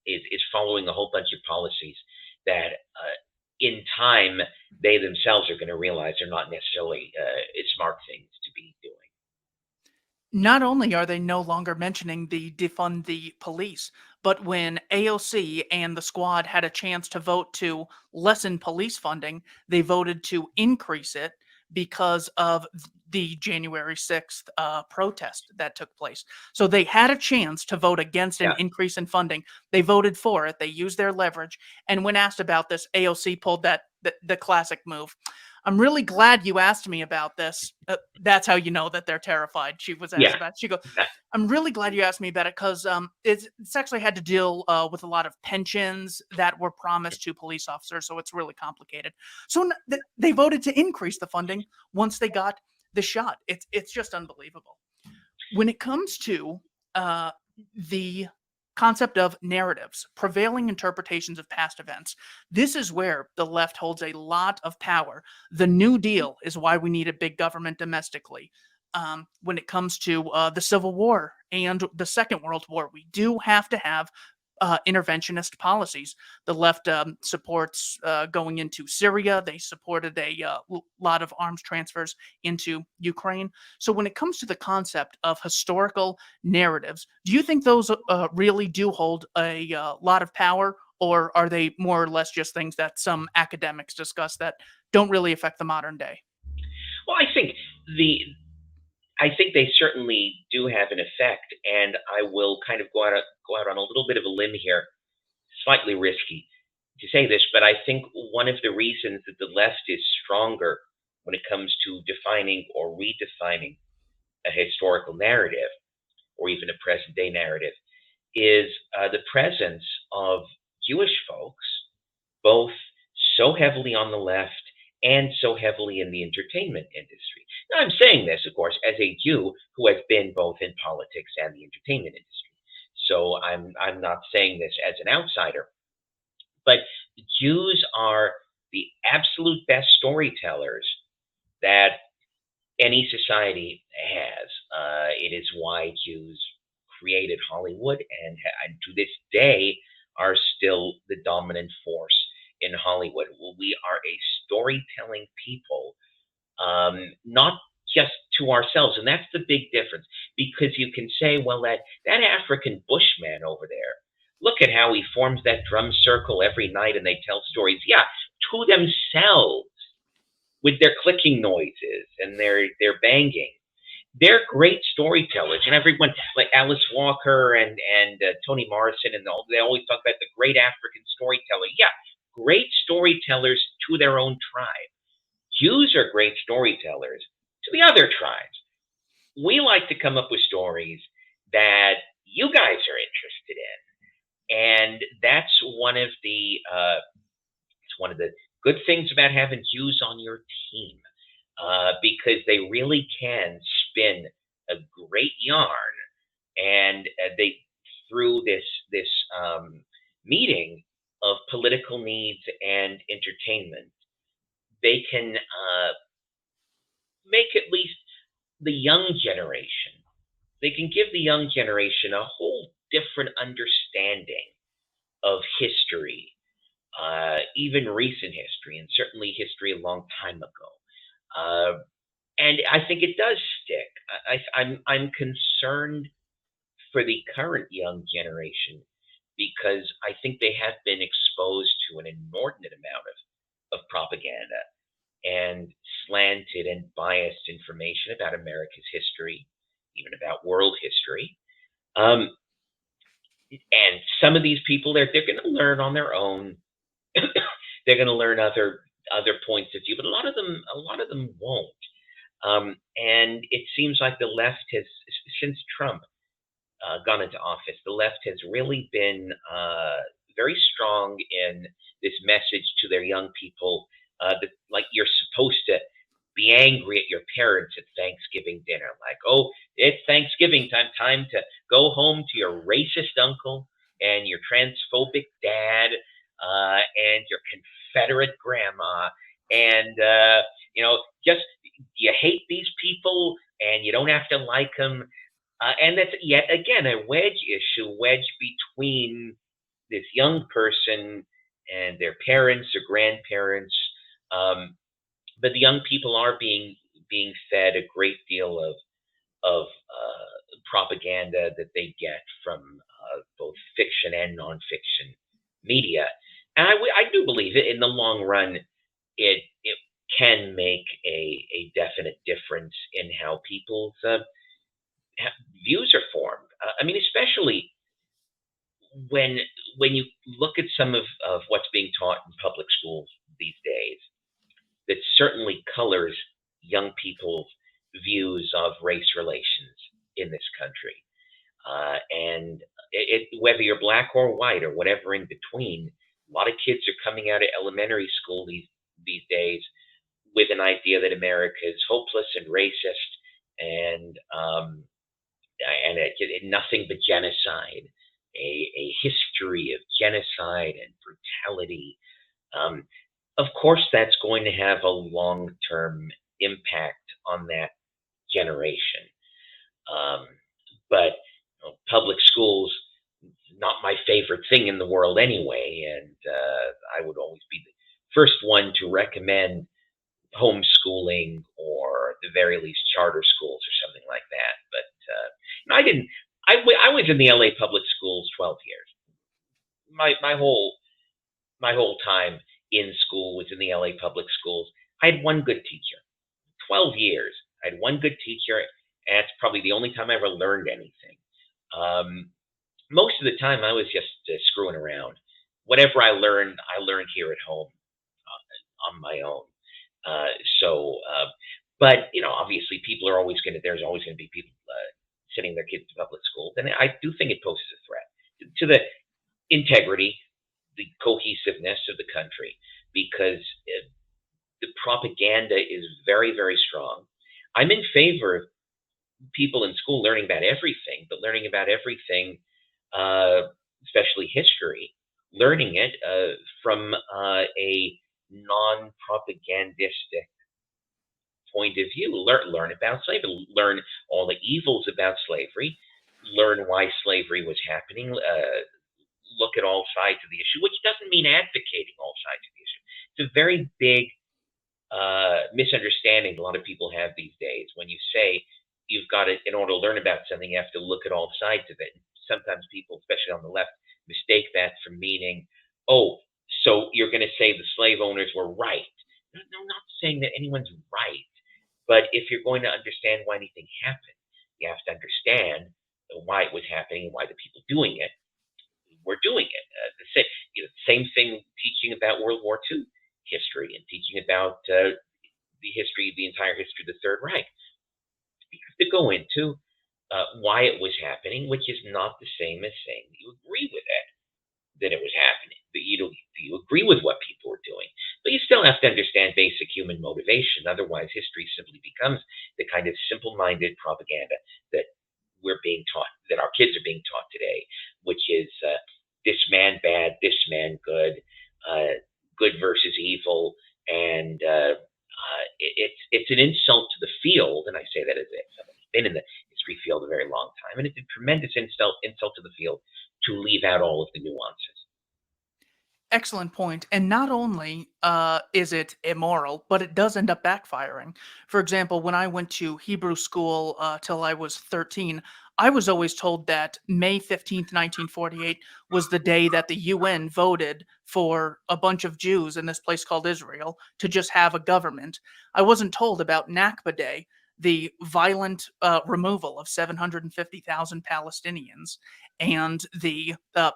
Speaker 2: is following a whole bunch of policies that in time they themselves are going to realize they're not necessarily smart things to be doing.
Speaker 1: Not only are they no longer mentioning the defund the police, but when AOC and the squad had a chance to vote to lessen police funding, they voted to increase it because of the January 6th protest that took place. So they had a chance to vote against an
Speaker 2: Yeah,
Speaker 1: increase in funding. They voted for it. They used their leverage. And when asked about this, AOC pulled the classic move. I'm really glad you asked me about this. That's how you know that they're terrified. She was asked
Speaker 2: yeah,
Speaker 1: about it. She goes,
Speaker 2: that-
Speaker 1: I'm really glad you asked me about it because it's actually had to deal with a lot of pensions that were promised to police officers. So it's really complicated. So they voted to increase the funding once they got the shot. It's just unbelievable. When it comes to uh, the concept of narratives, prevailing interpretations of past events, this is where the left holds a lot of power. The New Deal is why we need a big government domestically. When it comes to the Civil War and the Second World War, we do have to have interventionist policies. The left supports going into Syria. They supported a lot of arms transfers into Ukraine. So, when it comes to the concept of historical narratives, do you think those really do hold a lot of power, or are they more or less just things that some academics discuss that don't really affect the modern day?
Speaker 2: well, the I think they certainly do have an effect, and I will kind of go out on a little bit of a limb here, slightly risky to say this, but I think one of the reasons that the left is stronger when it comes to defining or redefining a historical narrative or even a present day narrative is the presence of Jewish folks, both so heavily on the left and so heavily in the entertainment industry. Now, I'm saying this, of course, as a Jew who has been both in politics and the entertainment industry. So I'm not saying this as an outsider, but Jews are the absolute best storytellers that any society has. It is why Jews created Hollywood and to this day are still the dominant force in Hollywood. We are a storytelling people, not just to ourselves, and that's the big difference. Because you can say, well, that African bushman over there, look at how he forms that drum circle every night, and they tell stories. Yeah, to themselves with their clicking noises and their banging. They're great storytellers, and everyone like Alice Walker and Toni Morrison and all, they always talk about the great African storyteller. Yeah, great storytellers to their own tribe. Jews are great storytellers to the other tribes. We like to come up with stories that you guys are interested in, and that's one of the good things about having Jews on your team, because they really can spin a great yarn, and they through this meeting of political needs and entertainment, they can make at least the young generation. They can give the young generation a whole different understanding of history, even recent history, and certainly history a long time ago. Uh, and I think it does stick. I'm concerned for the current young generation because I think they have been exposed to an inordinate amount of propaganda and slanted and biased information about America's history, even about world history. Um, and some of these people, they're going to learn on their own. They're going to learn other points of view, but a lot of them won't. And it seems like the left has, since Trump gone into office, the left has really been very strong in this message to their young people that, like, you're supposed to be angry at your parents at Thanksgiving dinner. Like, oh, it's Thanksgiving time to go home to your racist uncle and your transphobic dad and your Confederate grandma. And, just you hate these people and you don't have to like them. And that's yet again a wedge between this young person and their parents or grandparents. But the young people are being fed a great deal of propaganda that they get from both fiction and nonfiction media. And I do believe it in the long run, it can make a definite difference in how people's views are formed. I mean, especially when when you look at some of what's being taught in public schools these days, that certainly colors young people's views of race relations in this country. And whether you're black or white or whatever in between, a lot of kids are coming out of elementary school these days with an idea that America is hopeless and racist and nothing but genocide, a history of genocide and brutality. Um, of course, that's going to have a long-term impact on that generation. Um, but public schools, not my favorite thing in the world anyway, and I would always be the first one to recommend homeschooling or at the very least charter schools or something like that. But I didn't. I was in the LA public schools 12 years. My whole time in school was in the LA public schools. I had one good teacher. 12 years. I had one good teacher, and it's probably the only time I ever learned anything. Um, Most of the time, I was just screwing around. Whatever I learned here at home on my own. Uh, so, uh, but obviously, people are always going to. There's always going to be people sending their kids to public schools, and I do think it poses a threat to the integrity, the cohesiveness of the country, because the propaganda is very, very strong. I'm in favor of people in school learning about everything, but learning about everything, uh, especially history, learning it from a non-propagandistic point of view. Learn about slavery, learn all the evils about slavery, learn why slavery was happening, look at all sides of the issue, which doesn't mean advocating all sides of the issue. It's a very big misunderstanding a lot of people have these days when you say you've got to, in order to learn about something, you have to look at all sides of it. Sometimes people, especially on the left, mistake that for meaning, oh, so you're going to say the slave owners were right. No, no, not saying that anyone's right, but if you're going to understand why anything happened, you have to understand why it was happening and why the people doing it were doing it. Same thing teaching about World War II history and teaching about the entire history of the Third Reich. You have to go into why it was happening, which is not the same as saying that you agree with it, that it was happening, that you agree with what people were doing. But you still have to understand basic human motivation. Otherwise, history simply becomes the kind of simple-minded propaganda that we're being taught, that our kids are being taught today, which is this man bad, this man good, good versus evil, and it's an insult to the field. And I say that as someone who's been in the history field a very long time, and it's a tremendous insult to the field to leave out all of the nuances.
Speaker 1: Excellent point. And not only is it immoral, but it does end up backfiring. For example, when I went to Hebrew school till I was 13, I was always told that May 15th, 1948 was the day that the UN voted for a bunch of Jews in this place called Israel to just have a government. I wasn't told about Nakba Day, the violent removal of 750,000 Palestinians, and the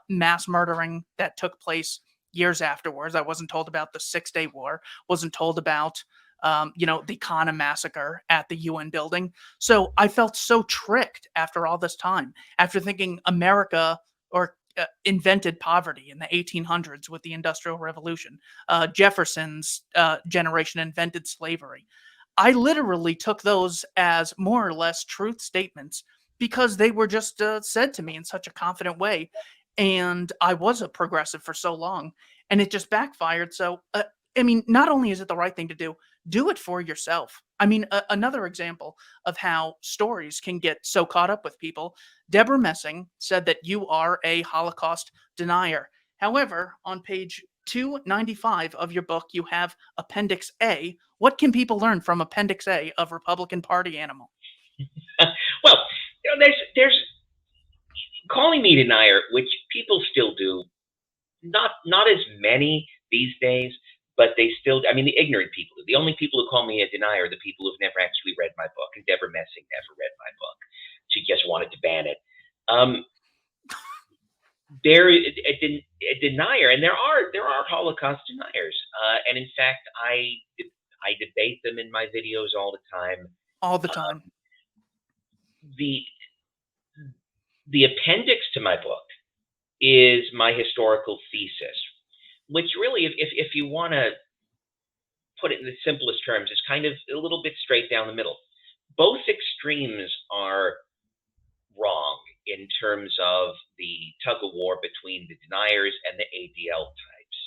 Speaker 1: mass murdering that took place years afterwards. I wasn't told about the Six-Day War, wasn't told about, the Kana massacre at the UN building. So I felt so tricked after all this time, after thinking America or invented poverty in the 1800s with the Industrial Revolution. Jefferson's generation invented slavery. I literally took those as more or less truth statements because they were just said to me in such a confident way. And I was a progressive for so long, and it just backfired. So, I mean, not only is it the right thing to do it for yourself. I mean, another example of how stories can get so caught up with people. Deborah Messing said that you are a Holocaust denier. However, on page 295 of your book, you have Appendix A. What can people learn from Appendix A of Republican Party Animal?
Speaker 2: Well, there's calling me denier, which people still do, not as many these days, but they still, I mean, the ignorant people, the only people who call me a denier are the people who've never actually read my book. And Deborah Messing never read my book. She just wanted to ban it. They're a denier, and there are Holocaust deniers, and in fact, I debate them in my videos all the time.
Speaker 1: All the time.
Speaker 2: The the appendix to my book is my historical thesis, which really, if you want to put it in the simplest terms, is kind of a little bit straight down the middle. Both extremes are wrong in terms of the tug of war between the deniers and the ADL types.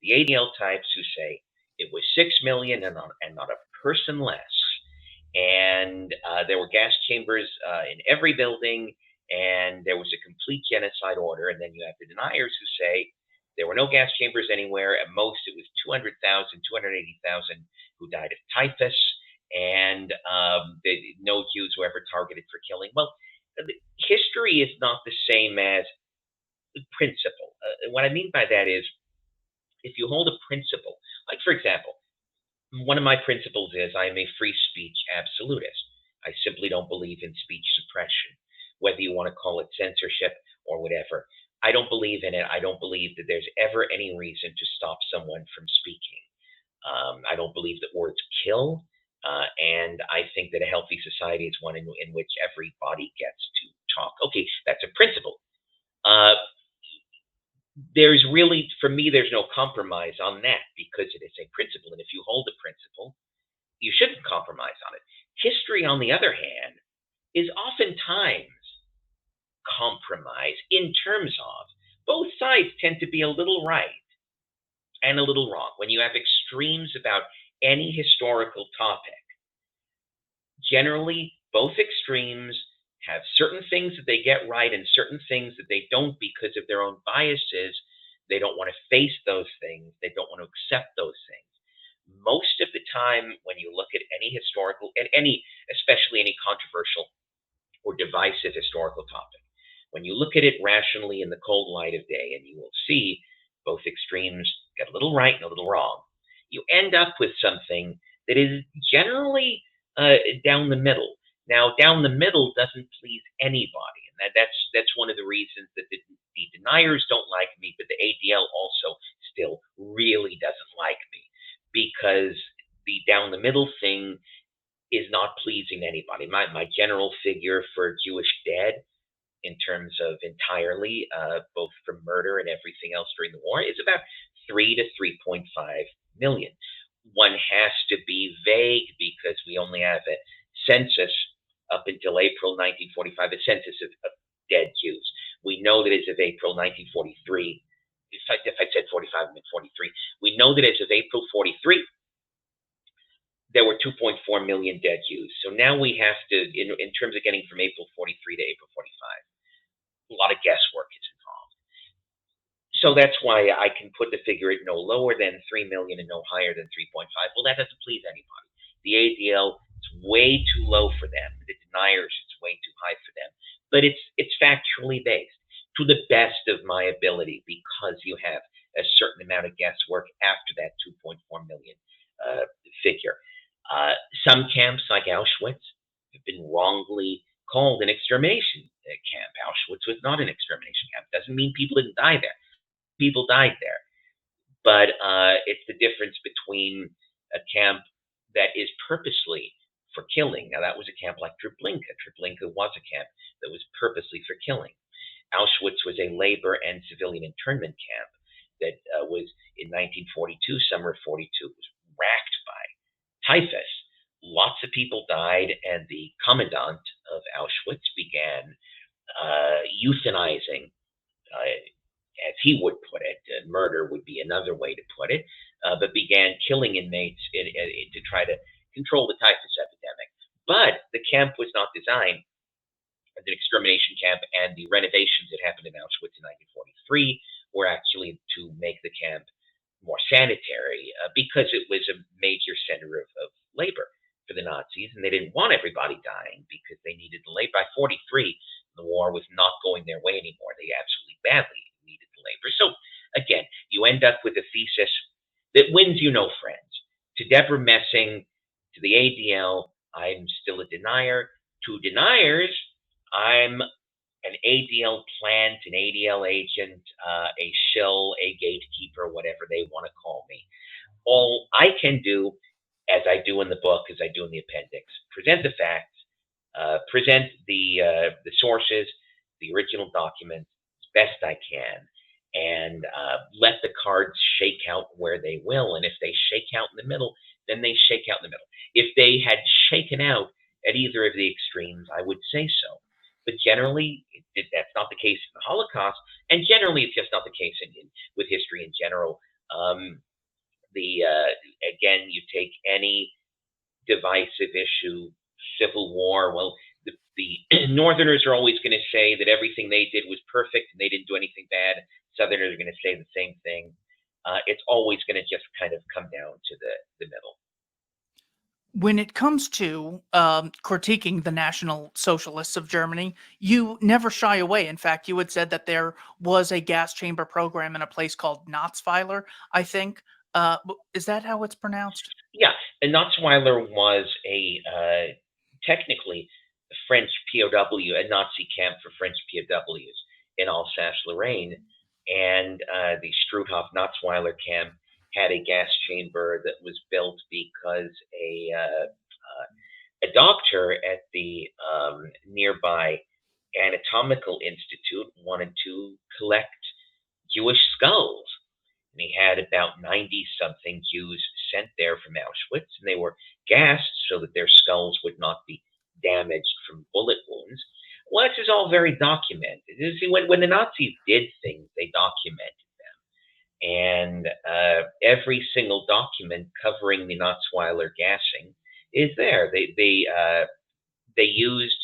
Speaker 2: The ADL types who say it was 6 million and not a person less, and there were gas chambers in every building, and there was a complete genocide order. And then you have the deniers who say there were no gas chambers anywhere. At most, it was 200,000, 280,000 who died of typhus, and no Jews were ever targeted for killing. Well, history is not the same as the principle. What I mean by that is, if you hold a principle, like for example, one of my principles is I am a free speech absolutist. I simply don't believe in speech suppression, whether you want to call it censorship or whatever. I don't believe in it. I don't believe that there's ever any reason to stop someone from speaking. I don't believe that words kill. And I think that a healthy society is one in which everybody gets to talk. Okay, that's a principle. There's really, for me, there's no compromise on that because it is a principle. And if you hold a principle, you shouldn't compromise on it. History, on the other hand, is oftentimes compromise in terms of both sides tend to be a little right and a little wrong. When you have extremes about any historical topic, generally both extremes have certain things that they get right and certain things that they don't because of their own biases. They don't want to face those things. They don't want to accept those things. Most of the time, when you look at any historical, and especially any controversial or divisive historical topic, when you look at it rationally in the cold light of day, and you will see both extremes get a little right and a little wrong, you end up with something that is generally down the middle. Now, down the middle doesn't please anybody, and that's one of the reasons that the deniers don't like me, but the ADL also still really doesn't like me, because the down the middle thing is not pleasing anybody. My general figure for Jewish dead, in terms of entirely, both from murder and everything else during the war, is about 3 to 3.5 million. One has to be vague because we only have a census up until April 1945, a census of dead Jews. We know that as of April 1943, if I said 45, I meant 43. We know that as of April 43, there were 2.4 million dead Jews. So now we have to, in terms of getting from April 43 to April 45, a lot of guesswork is involved. So that's why I can put the figure at no lower than 3 million and no higher than 3.5. Well, that doesn't please anybody. The ADL is way too low for them. The deniers, it's way too high for them. But it's factually based to the best of my ability, because you have a certain amount of guesswork after that 2.4 million figure. Some camps, like Auschwitz, have been wrongly called an extermination camp. Auschwitz was not an extermination camp. Doesn't mean people didn't die there. People died there. But it's the difference between a camp that is purposely for killing. Now, that was a camp like Treblinka. Treblinka was a camp that was purposely for killing. Auschwitz was a labor and civilian internment camp that was, in 1942, summer of 42, was racked by typhus. Lots of people died, and the commandant of Auschwitz began euthanizing, as he would put it. Murder would be another way to put it, but began killing inmates to try to control the typhus epidemic. But the camp was not designed as an extermination camp, and the renovations that happened in Auschwitz in 1943 were actually to make the camp more sanitary, because it was a major center of labor for the Nazis, and they didn't want everybody dying because they needed the labor. By 43, The war was not going their way anymore. They absolutely badly needed the labor. So again, you end up with a thesis that wins you no friends. To Deborah Messing, to the ADL, I'm still a denier. To deniers, I'm an ADL plant, an ADL agent, a shill, a gatekeeper, whatever they want to call me. All I can do, as I do in the book, as I do in the appendix, present the facts, present the sources, the original documents as best I can, and let the cards shake out where they will. And if they shake out in the middle, then they shake out in the middle. If they had shaken out at either of the extremes, I would say so. But generally, that's not the case in the Holocaust, and generally, it's just not the case with history in general. Again, you take any divisive issue, civil war. Well, the Northerners are always going to say that everything they did was perfect and they didn't do anything bad. Southerners are going to say the same thing. It's always going to just kind of come down to the middle.
Speaker 1: When it comes to critiquing the National Socialists of Germany, you never shy away. In fact, you had said that there was a gas chamber program in a place called Knotzweiler, I think. Is that how it's pronounced?
Speaker 2: Yeah, and Knotzweiler was technically a French POW, a Nazi camp for French POWs in Alsace-Lorraine, and the Struthof-Knotzweiler camp had a gas chamber that was built because a doctor at the nearby Anatomical Institute wanted to collect Jewish skulls. And he had about 90-something Jews sent there from Auschwitz, and they were gassed so that their skulls would not be damaged from bullet wounds. Well, this is all very documented. You see, when the Nazis did things, they documented them. And every single document covering the Knotzweiler gassing is there. They used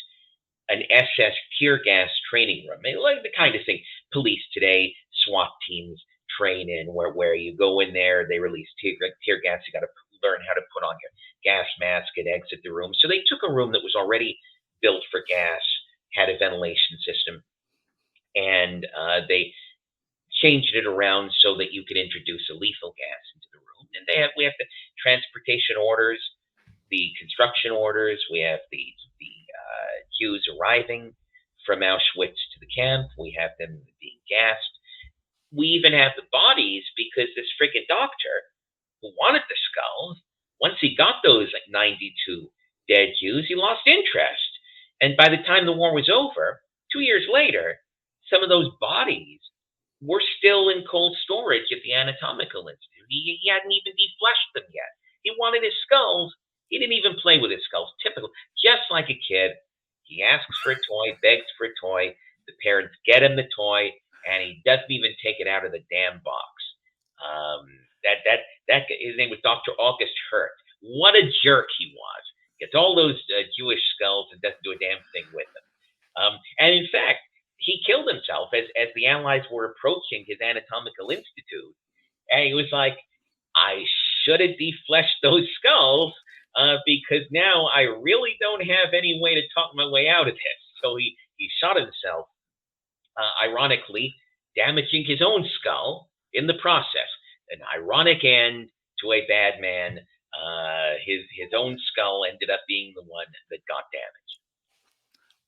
Speaker 2: an SS tear gas training room, like the kind of thing police today, SWAT teams train in, where you go in there, they release tear gas, you got to learn how to put on your gas mask and exit the room. So they took a room that was already built for gas, had a ventilation system, and they changed it around so that you could introduce a lethal gas into the room. And we have the transportation orders, the construction orders, we have the Jews arriving from Auschwitz to the camp, we have them being gassed. We even have the bodies because this freaking doctor who wanted the skulls, once he got those 92 dead Jews, he lost interest. And by the time the war was over, 2 years later, some of those bodies were still in cold storage at the Anatomical Institute. He hadn't even defleshed them yet. He wanted his skulls. He didn't even play with his skulls. Typical, just like a kid. He asks for a toy, begs for a toy. The parents get him the toy, and he doesn't even take it out of the damn box. His name was Dr. August Hirt. What a jerk he was. Gets all those Jewish skulls and doesn't do a damn thing with them. And in fact, he killed himself as the Allies were approaching his Anatomical Institute. And he was like, I should have defleshed those skulls because now I really don't have any way to talk my way out of this. So he shot himself, ironically, damaging his own skull in the process. An ironic end to a bad man. His own skull ended up being the one that got damaged.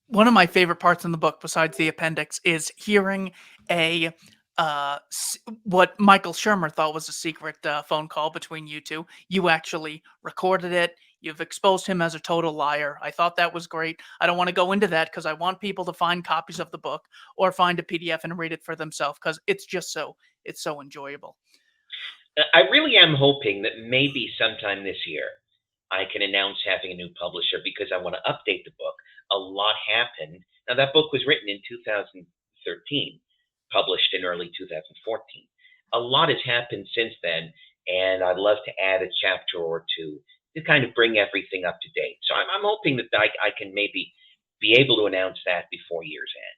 Speaker 1: One of my favorite parts in the book, besides the appendix, is hearing what Michael Shermer thought was a secret phone call between you two. You actually recorded it. You've exposed him as a total liar. I thought that was great. I don't want to go into that because I want people to find copies of the book or find a PDF and read it for themselves because it's so enjoyable.
Speaker 2: I really am hoping that maybe sometime this year I can announce having a new publisher because I want to update the book. A lot happened. Now, that book was written in 2013, published in early 2014. A lot has happened since then, and I'd love to add a chapter or two to kind of bring everything up to date. So I'm hoping that I can maybe be able to announce that before year's end.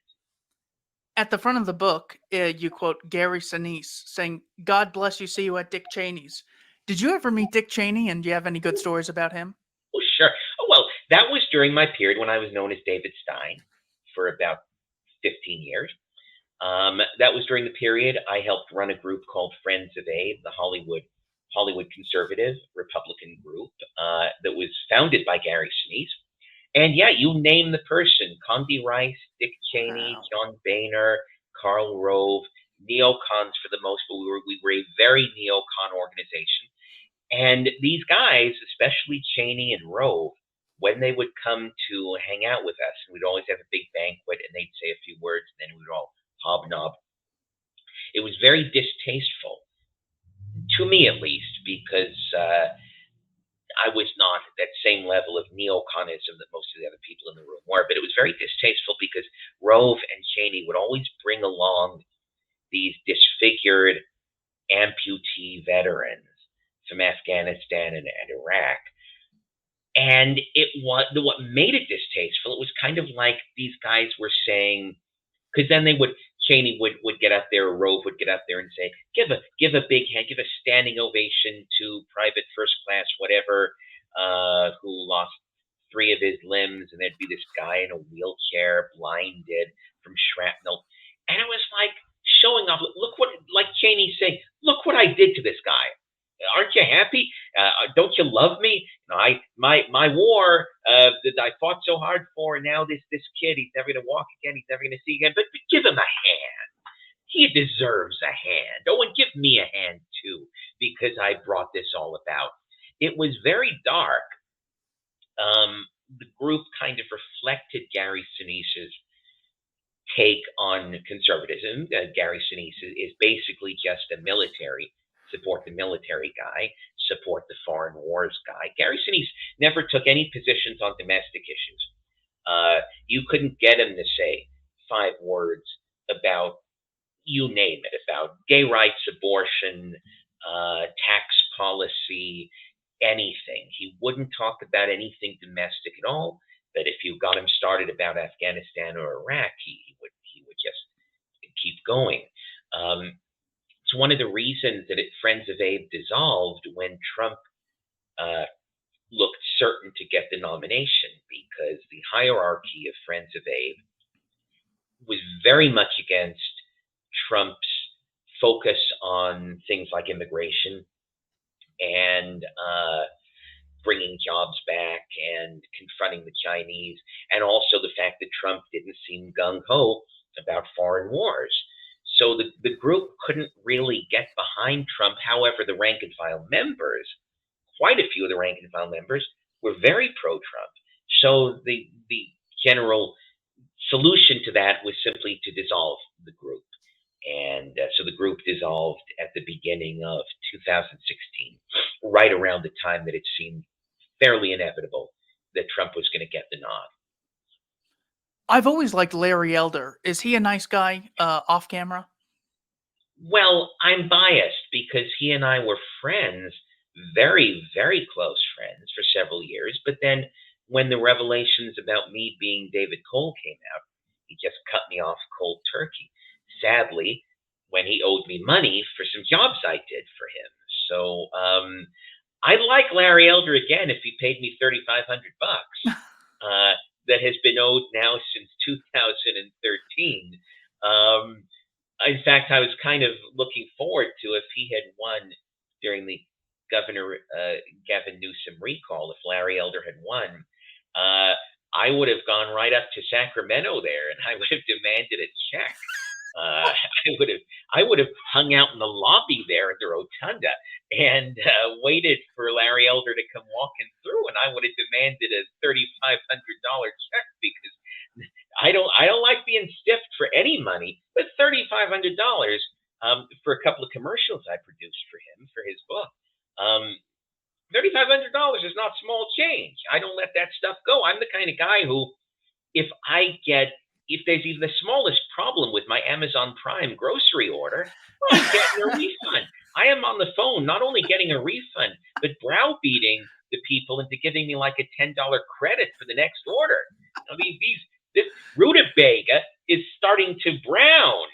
Speaker 1: At the front of the book, you quote Gary Sinise saying, "God bless you, see you at Dick Cheney's." Did you ever meet Dick Cheney, and do you have any good stories about him?
Speaker 2: Oh, sure. Oh, well, that was during my period when I was known as David Stein for about 15 years. That was during the period I helped run a group called Friends of Abe, the Hollywood conservative Republican group that was founded by Gary Sinise. And yeah, you name the person: Condi Rice, Dick Cheney,
Speaker 1: Wow.
Speaker 2: John Boehner, Karl Rove, neocons for the most part. We were a very neocon organization. And these guys, especially Cheney and Rove, when they would come to hang out with us, and we'd always have a big banquet, and they'd say a few words, and then we'd all hobnob. It was very distasteful, to me at least, because I was not at that same level of neoconism that most of the other people in the room were. But it was very distasteful because Rove and Cheney would always bring along these disfigured amputee veterans from Afghanistan and Iraq. And what made it distasteful, it was kind of like these guys were saying, because then Cheney would get up there, or Rove would get up there and say, give a big hand, give a standing ovation to Private First Class whatever, who lost 3 of his limbs, and there'd be this guy in a wheelchair, blinded from shrapnel. And it was like showing off. Look what, like Cheney saying, look what I did to this guy. Aren't you happy? Don't you love me? My war that I fought so hard for, and now this kid, he's never going to walk again. He's never going to see again. But give him a hand. He deserves a hand. Oh, and give me a hand too, because I brought this all about. It was very dark. The group kind of reflected Gary Sinise's take on conservatism. Gary Sinise is basically just a military. Support the military guy, support the foreign wars guy. Gary Sinise never took any positions on domestic issues. You couldn't get him to say 5 words about, you name it, about gay rights, abortion, tax policy, anything. He wouldn't talk about anything domestic at all. But if you got him started about Afghanistan or Iraq, he would just keep going. It's one of the reasons that Friends of Abe dissolved when Trump looked certain to get the nomination, because the hierarchy of Friends of Abe was very much against Trump's focus on things like immigration and bringing jobs back and confronting the Chinese, and also the fact that Trump didn't seem gung-ho about foreign wars. So the group couldn't really get behind Trump. However, the rank and file members, quite a few of the rank and file members, were very pro-Trump. So the general solution to that was simply to dissolve the group. And so the group dissolved at the beginning of 2016, right around the time that it seemed fairly inevitable that Trump was going to get the nod.
Speaker 1: I've always liked Larry Elder. Is he a nice guy off camera?
Speaker 2: Well, I'm biased because he and I were friends, very, very close friends for several years. But then when the revelations about me being David Cole came out, he just cut me off cold turkey. Sadly, when he owed me money for some jobs I did for him. So I'd like Larry Elder again if he paid me $3,500. That has been owed now since 2013. In fact, I was kind of looking forward to, if he had won during the Governor Gavin Newsom recall, if Larry Elder had won, I would have gone right up to Sacramento there, and I would have demanded a check. I would have hung out in the lobby there at the rotunda and waited for Larry Elder to come walking through, and I would have demanded a $3,500 check, because I don't like being stiffed for any money, but $3,500 for a couple of commercials I produced for him for his book. $3,500 is not small change. I don't let that stuff go. I'm the kind of guy who, if there's even the smallest problem with my Amazon Prime grocery order, I'm getting a refund. I am on the phone, not only getting a refund, but browbeating the people into giving me like a $10 credit for the next order. I mean, this rutabaga is starting to brown.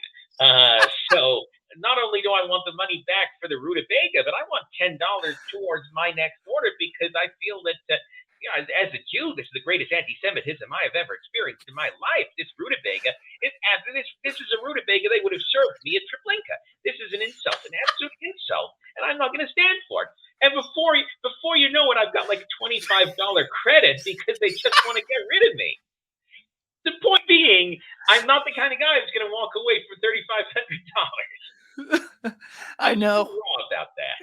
Speaker 2: So not only do I want the money back for the rutabaga, but I want $10 towards my next order, because I feel that as a Jew, this is the greatest anti-Semitism I have ever experienced in my life. This rutabaga, this is a rutabaga they would have served me at Treblinka. This is an insult, an absolute insult, and I'm not going to stand for it. And before you know it, I've got like a $25 credit because they just want to get rid of me. The point being, I'm not the kind of guy who's going to walk away for $3,500.
Speaker 1: I know.
Speaker 2: So wrong about that.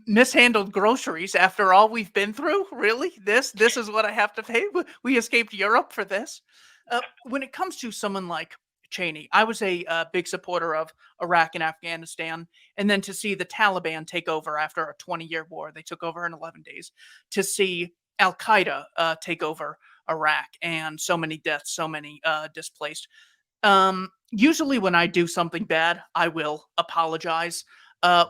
Speaker 1: Mishandled groceries after all we've been through. Really, this is what I have to pay. We escaped Europe for this. When it comes to someone like Cheney, I was a big supporter of Iraq and Afghanistan, and then to see the Taliban take over after a 20-year war, they took over in 11 days. To see Al Qaeda take over Iraq, and so many deaths, so many displaced. Usually when I do something bad, I will apologize.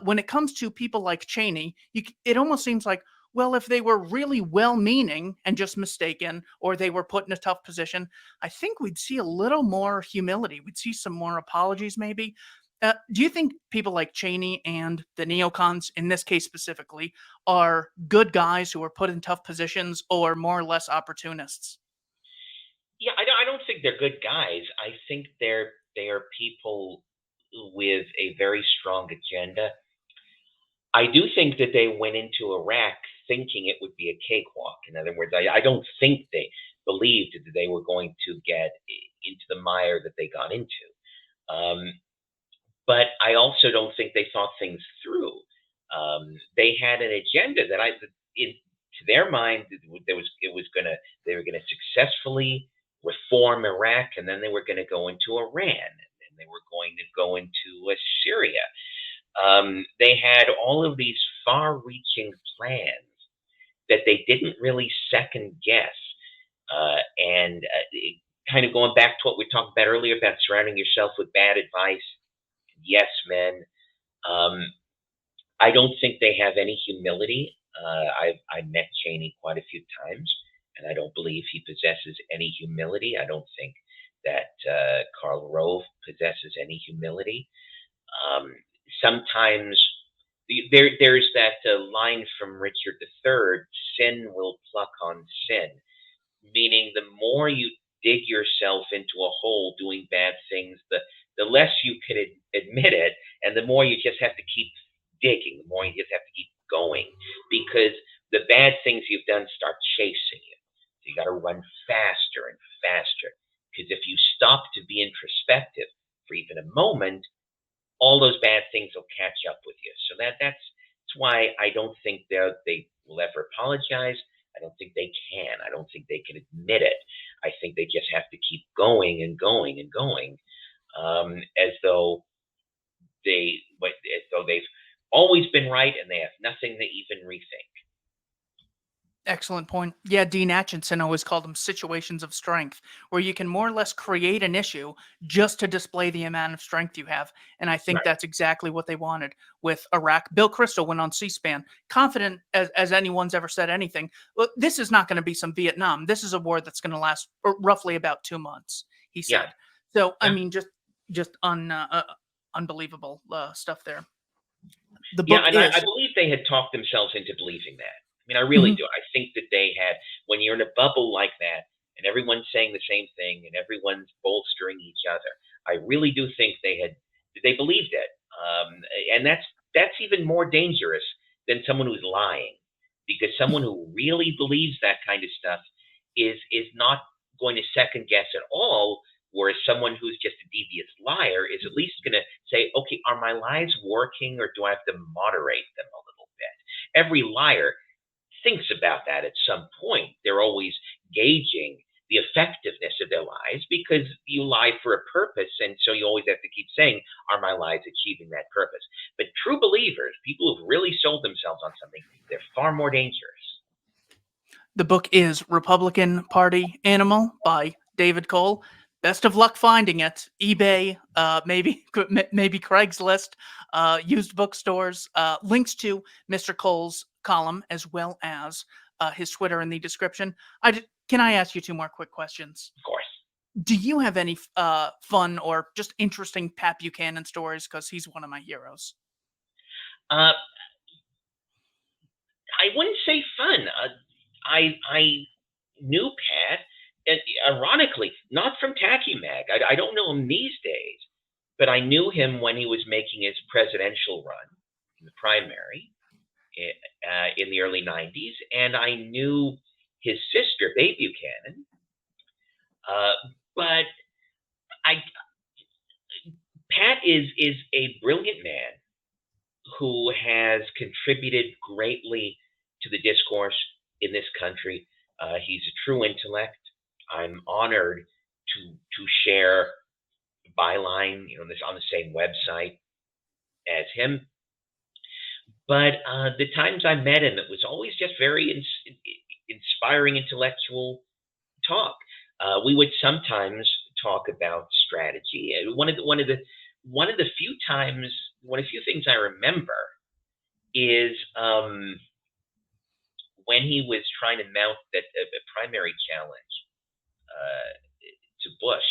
Speaker 1: When it comes to people like Cheney, it almost seems like, well, if they were really well-meaning and just mistaken, or they were put in a tough position, I think we'd see a little more humility. We'd see some more apologies, maybe. Do you think people like Cheney and the neocons, in this case specifically, are good guys who are put in tough positions, or more or less opportunists?
Speaker 2: Yeah, I don't think they're good guys. I think they are people with a very strong agenda. I do think that they went into Iraq thinking it would be a cakewalk. In other words, I don't think they believed that they were going to get into the mire that they got into. But I also don't think they thought things through. They had an agenda that to their mind, they were going to successfully reform Iraq, and then they were going to go into Iran, and they were going to go into Syria. They had all of these far-reaching plans that they didn't really second guess. And kind of going back to what we talked about earlier about surrounding yourself with bad advice, yes men. I don't think they have any humility. I met Cheney quite a few times, and I don't believe he possesses any humility. I don't think that Karl Rove possesses any humility. Sometimes there's that line from Richard III, sin will pluck on sin, meaning the more you dig yourself into a hole doing bad things, the less you can admit it, and the more you just have to keep digging, the more you just have to keep going, because the bad things you've done start chasing you. So you got to run faster and faster, because if you stop to be introspective for even a moment, all those bad things will catch up with you. So that's why I don't think they will ever apologize. I don't think they can. I don't think they can admit it. I think they just have to keep going and going and going, as though they've always been right and they have nothing to even rethink.
Speaker 1: Excellent point. Yeah, Dean Acheson always called them situations of strength, where you can more or less create an issue just to display the amount of strength you have. And I think
Speaker 2: Right.
Speaker 1: that's exactly what they wanted with Iraq. Bill Kristol went on C-SPAN, confident as anyone's ever said anything. Well, this is not going to be some Vietnam. This is a war that's going to last roughly about 2 months, he
Speaker 2: Yeah.
Speaker 1: said. So, I
Speaker 2: Yeah.
Speaker 1: mean, just unbelievable stuff there. The
Speaker 2: Yeah,
Speaker 1: book
Speaker 2: and
Speaker 1: is.
Speaker 2: I believe they had talked themselves into believing that. I mean, I really do. I think that they had, when you're in a bubble like that, and everyone's saying the same thing, and everyone's bolstering each other, I really do think they believed it, and that's even more dangerous than someone who's lying, because someone who really believes that kind of stuff is not going to second guess at all. Whereas someone who's just a devious liar is at least going to say, okay, are my lies working, or do I have to moderate them a little bit? Every liar thinks about that at some point. They're always gauging the effectiveness of their lies, because you lie for a purpose, and so you always have to keep saying, are my lies achieving that purpose? But true believers, people who've really sold themselves on something, they're far more dangerous.
Speaker 1: The book is Republican Party Animal by David Cole. Best of luck finding it. eBay, maybe Craigslist, used bookstores. Links to Mr. Cole's column, as well as his Twitter in the description. Can I ask you 2 more quick questions?
Speaker 2: Of course.
Speaker 1: Do you have any fun or just interesting Pat Buchanan stories? Because he's one of my heroes.
Speaker 2: I wouldn't say fun. I knew Pat, and ironically, not from Tachymag. I don't know him these days, but I knew him when he was making his presidential run in the primary in the early 90s, and I knew his sister, Babe Buchanan. But I Pat is a brilliant man who has contributed greatly to the discourse in this country. He's a true intellect. I'm honored to share byline, this on the same website as him. But the times I met him, it was always just very inspiring intellectual talk. We would sometimes talk about strategy. One of the few things I remember is when he was trying to mount a primary challenge to Bush.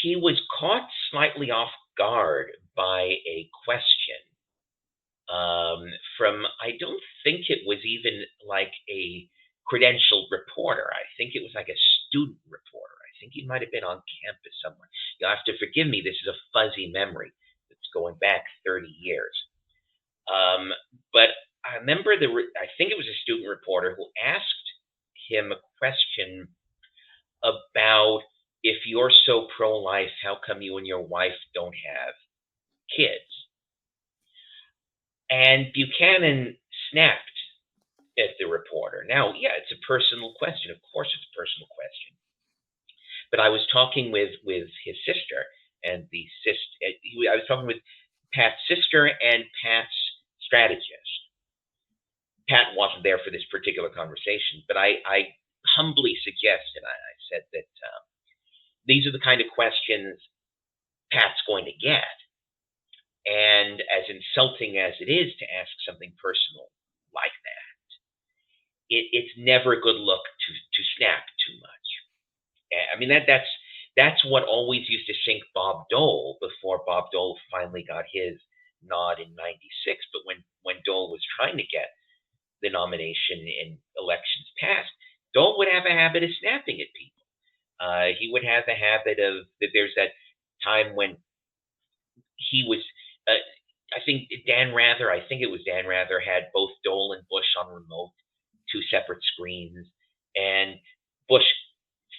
Speaker 2: He was caught slightly off guard by a question from, I don't think it was even like a credentialed reporter. I think it was like a student reporter. I think he might have been on campus somewhere. You'll have to forgive me. This is a fuzzy memory that's going back 30 years. But I remember I think it was a student reporter who asked him a question about, if you're so pro-life, how come you and your wife don't have kids? And Buchanan snapped at the reporter. Now, yeah, it's a personal question. Of course it's a personal question. But I was talking with his sister, and I was talking with Pat's sister and Pat's strategist. Pat wasn't there for this particular conversation, but I humbly suggested, I said that these are the kind of questions Pat's going to get. And as insulting as it is to ask something personal like that, it's never a good look to snap too much. I mean, that's what always used to sink Bob Dole before Bob Dole finally got his nod in '96. But when Dole was trying to get the nomination in elections past, Dole would have a habit of snapping at people. He would have the habit of that. There's that time when he was, I think Dan Rather had both Dole and Bush on remote, two separate screens, and Bush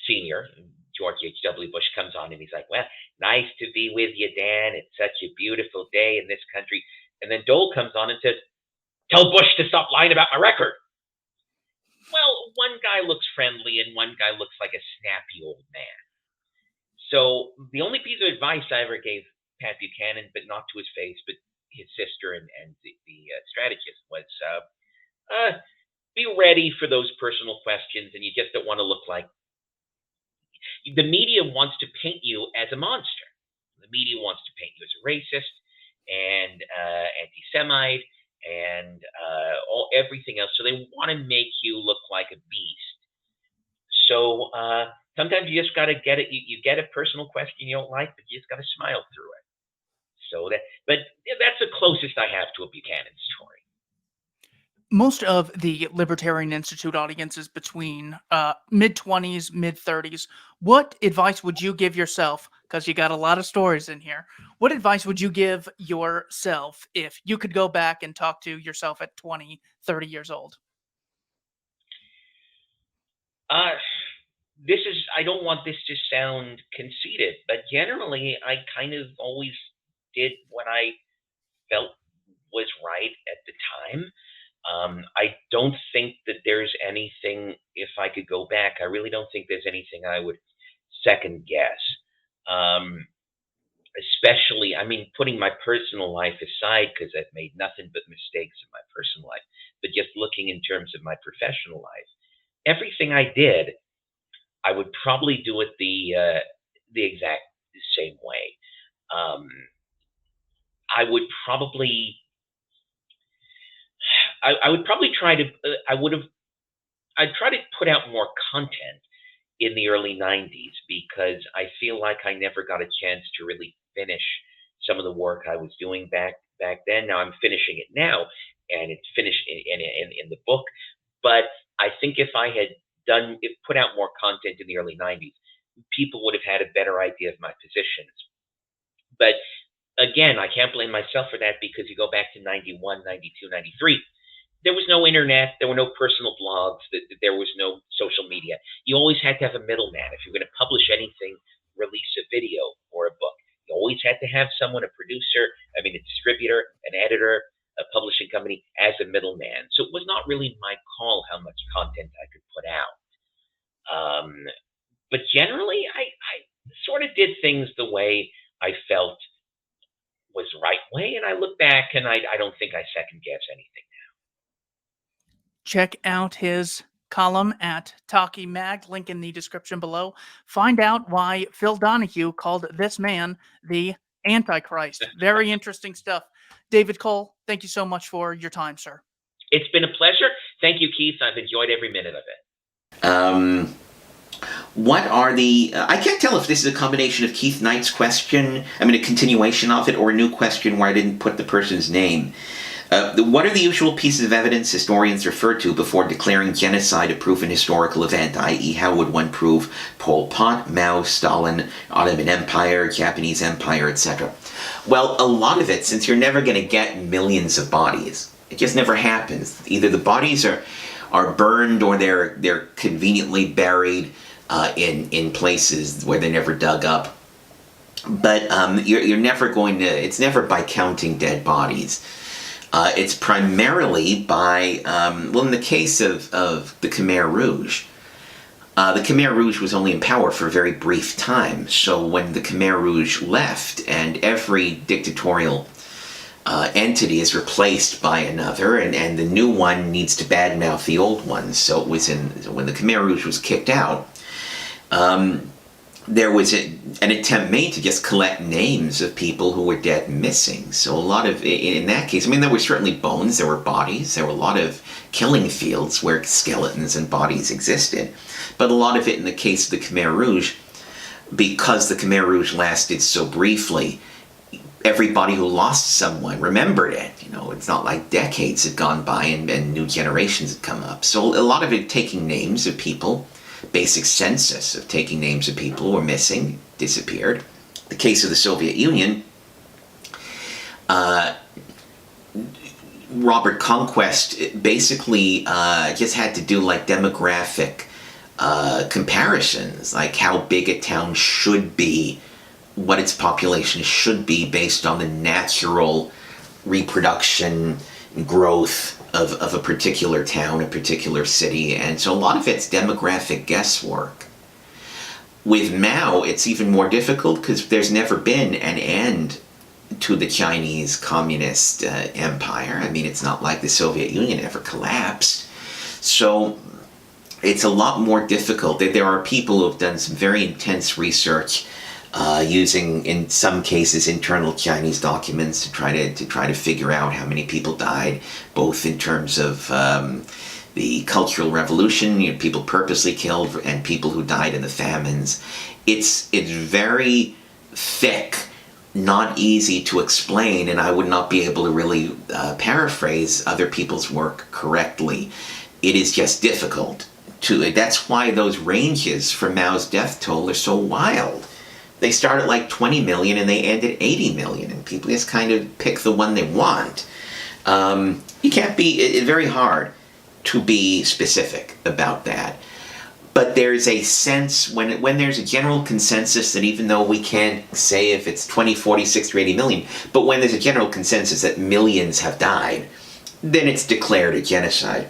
Speaker 2: Senior, George H.W. Bush, comes on and he's like, "Well, nice to be with you, Dan. It's such a beautiful day in this country." And then Dole comes on and says, "Tell Bush to stop lying about my record." Well, one guy looks friendly and one guy looks like a snappy old man. So the only piece of advice I ever gave Pat Buchanan, but not to his face, but his sister and the strategist, was be ready for those personal questions, and you just don't want to look like the media wants to paint you as a monster. The media wants to paint you as a racist and anti-Semite and everything else. So they want to make you look like a beast. So sometimes you just got to get it. You get a personal question you don't like, but you just got to smile through it. So but that's the closest I have to a Buchanan story.
Speaker 1: Most of the Libertarian Institute audience is between mid-20s, mid-30s. What advice would you give yourself, because you got a lot of stories in here, what advice would you give yourself if you could go back and talk to yourself at 20, 30 years old?
Speaker 2: I don't want this to sound conceited, but generally I kind of always did what I felt was right at the time. I don't think that there's anything, if I could go back, I really don't think there's anything I would second guess. Especially, I mean, putting my personal life aside, because I've made nothing but mistakes in my personal life, but just looking in terms of my professional life, everything I did, I would probably do it the exact same way. I would probably try to I'd try to put out more content in the early 90s, because I feel like I never got a chance to really finish some of the work I was doing back then. Now I'm finishing it now, and it's finished in the book. But I think if I had put out more content in the early 90s, people would have had a better idea of my positions. But again, I can't blame myself for that, because you go back to 91, 92, 93, there was no internet, there were no personal blogs, there was no social media. You always had to have a middleman. If you're going to publish anything, release a video or a book, you always had to have someone, a distributor, an editor, a publishing company, as a middleman. So it was not really my call how much content I could put out. But generally, I sort of did things the way I felt was the right way, and I look back and I don't think I second guess anything.
Speaker 1: Check out his column at Talkie Mag, link in the description below. Find out why Phil Donahue called this man the Antichrist. Very interesting stuff. David Cole, thank you so much for your time, sir.
Speaker 2: It's been a pleasure. Thank you, Keith. I've enjoyed every minute of it.
Speaker 3: What are the... I can't tell if this is a combination of Keith Knight's question, a continuation of it, or a new question where I didn't put the person's name. What are the usual pieces of evidence historians refer to before declaring genocide a proven historical event, i.e. how would one prove Pol Pot, Mao, Stalin, Ottoman Empire, Japanese Empire, etc.? Well, a lot of it, since you're never going to get millions of bodies, it just never happens. Either the bodies are burned, or they're conveniently buried in places where they're never dug up. But you're never going to... It's never by counting dead bodies. It's primarily by, in the case of the Khmer Rouge, the Khmer Rouge was only in power for a very brief time. So when the Khmer Rouge left, and every dictatorial entity is replaced by another, and the new one needs to badmouth the old one. So it was when the Khmer Rouge was kicked out, there was an attempt made to just collect names of people who were dead and missing. So a lot of, in that case, there were certainly bones, there were bodies, there were a lot of killing fields where skeletons and bodies existed. But a lot of it in the case of the Khmer Rouge, because the Khmer Rouge lasted so briefly, everybody who lost someone remembered it. It's not like decades had gone by and new generations had come up. So a lot of it taking names of people, basic census of taking names of people who were missing, disappeared. The case of the Soviet Union, Robert Conquest basically just had to do demographic comparisons, like how big a town should be, what its population should be based on the natural reproduction and growth of a particular town, a particular city. And so a lot of it's demographic guesswork. With Mao, it's even more difficult because there's never been an end to the Chinese Communist Empire. It's not like the Soviet Union ever collapsed. So it's a lot more difficult. There are people who have done some very intense research using, in some cases, internal Chinese documents to try to figure out how many people died, both in terms of the Cultural Revolution, people purposely killed, and people who died in the famines. It's very thick, not easy to explain, and I would not be able to really paraphrase other people's work correctly. It is just difficult to. That's why those ranges for Mao's death toll are so wild. They start at 20 million and they end at 80 million, and people just kind of pick the one they want. You can't be, it's very hard to be specific about that. But there's a sense, when there's a general consensus that even though we can't say if it's 20, 40, 60, or 80 million, but when there's a general consensus that millions have died, then it's declared a genocide.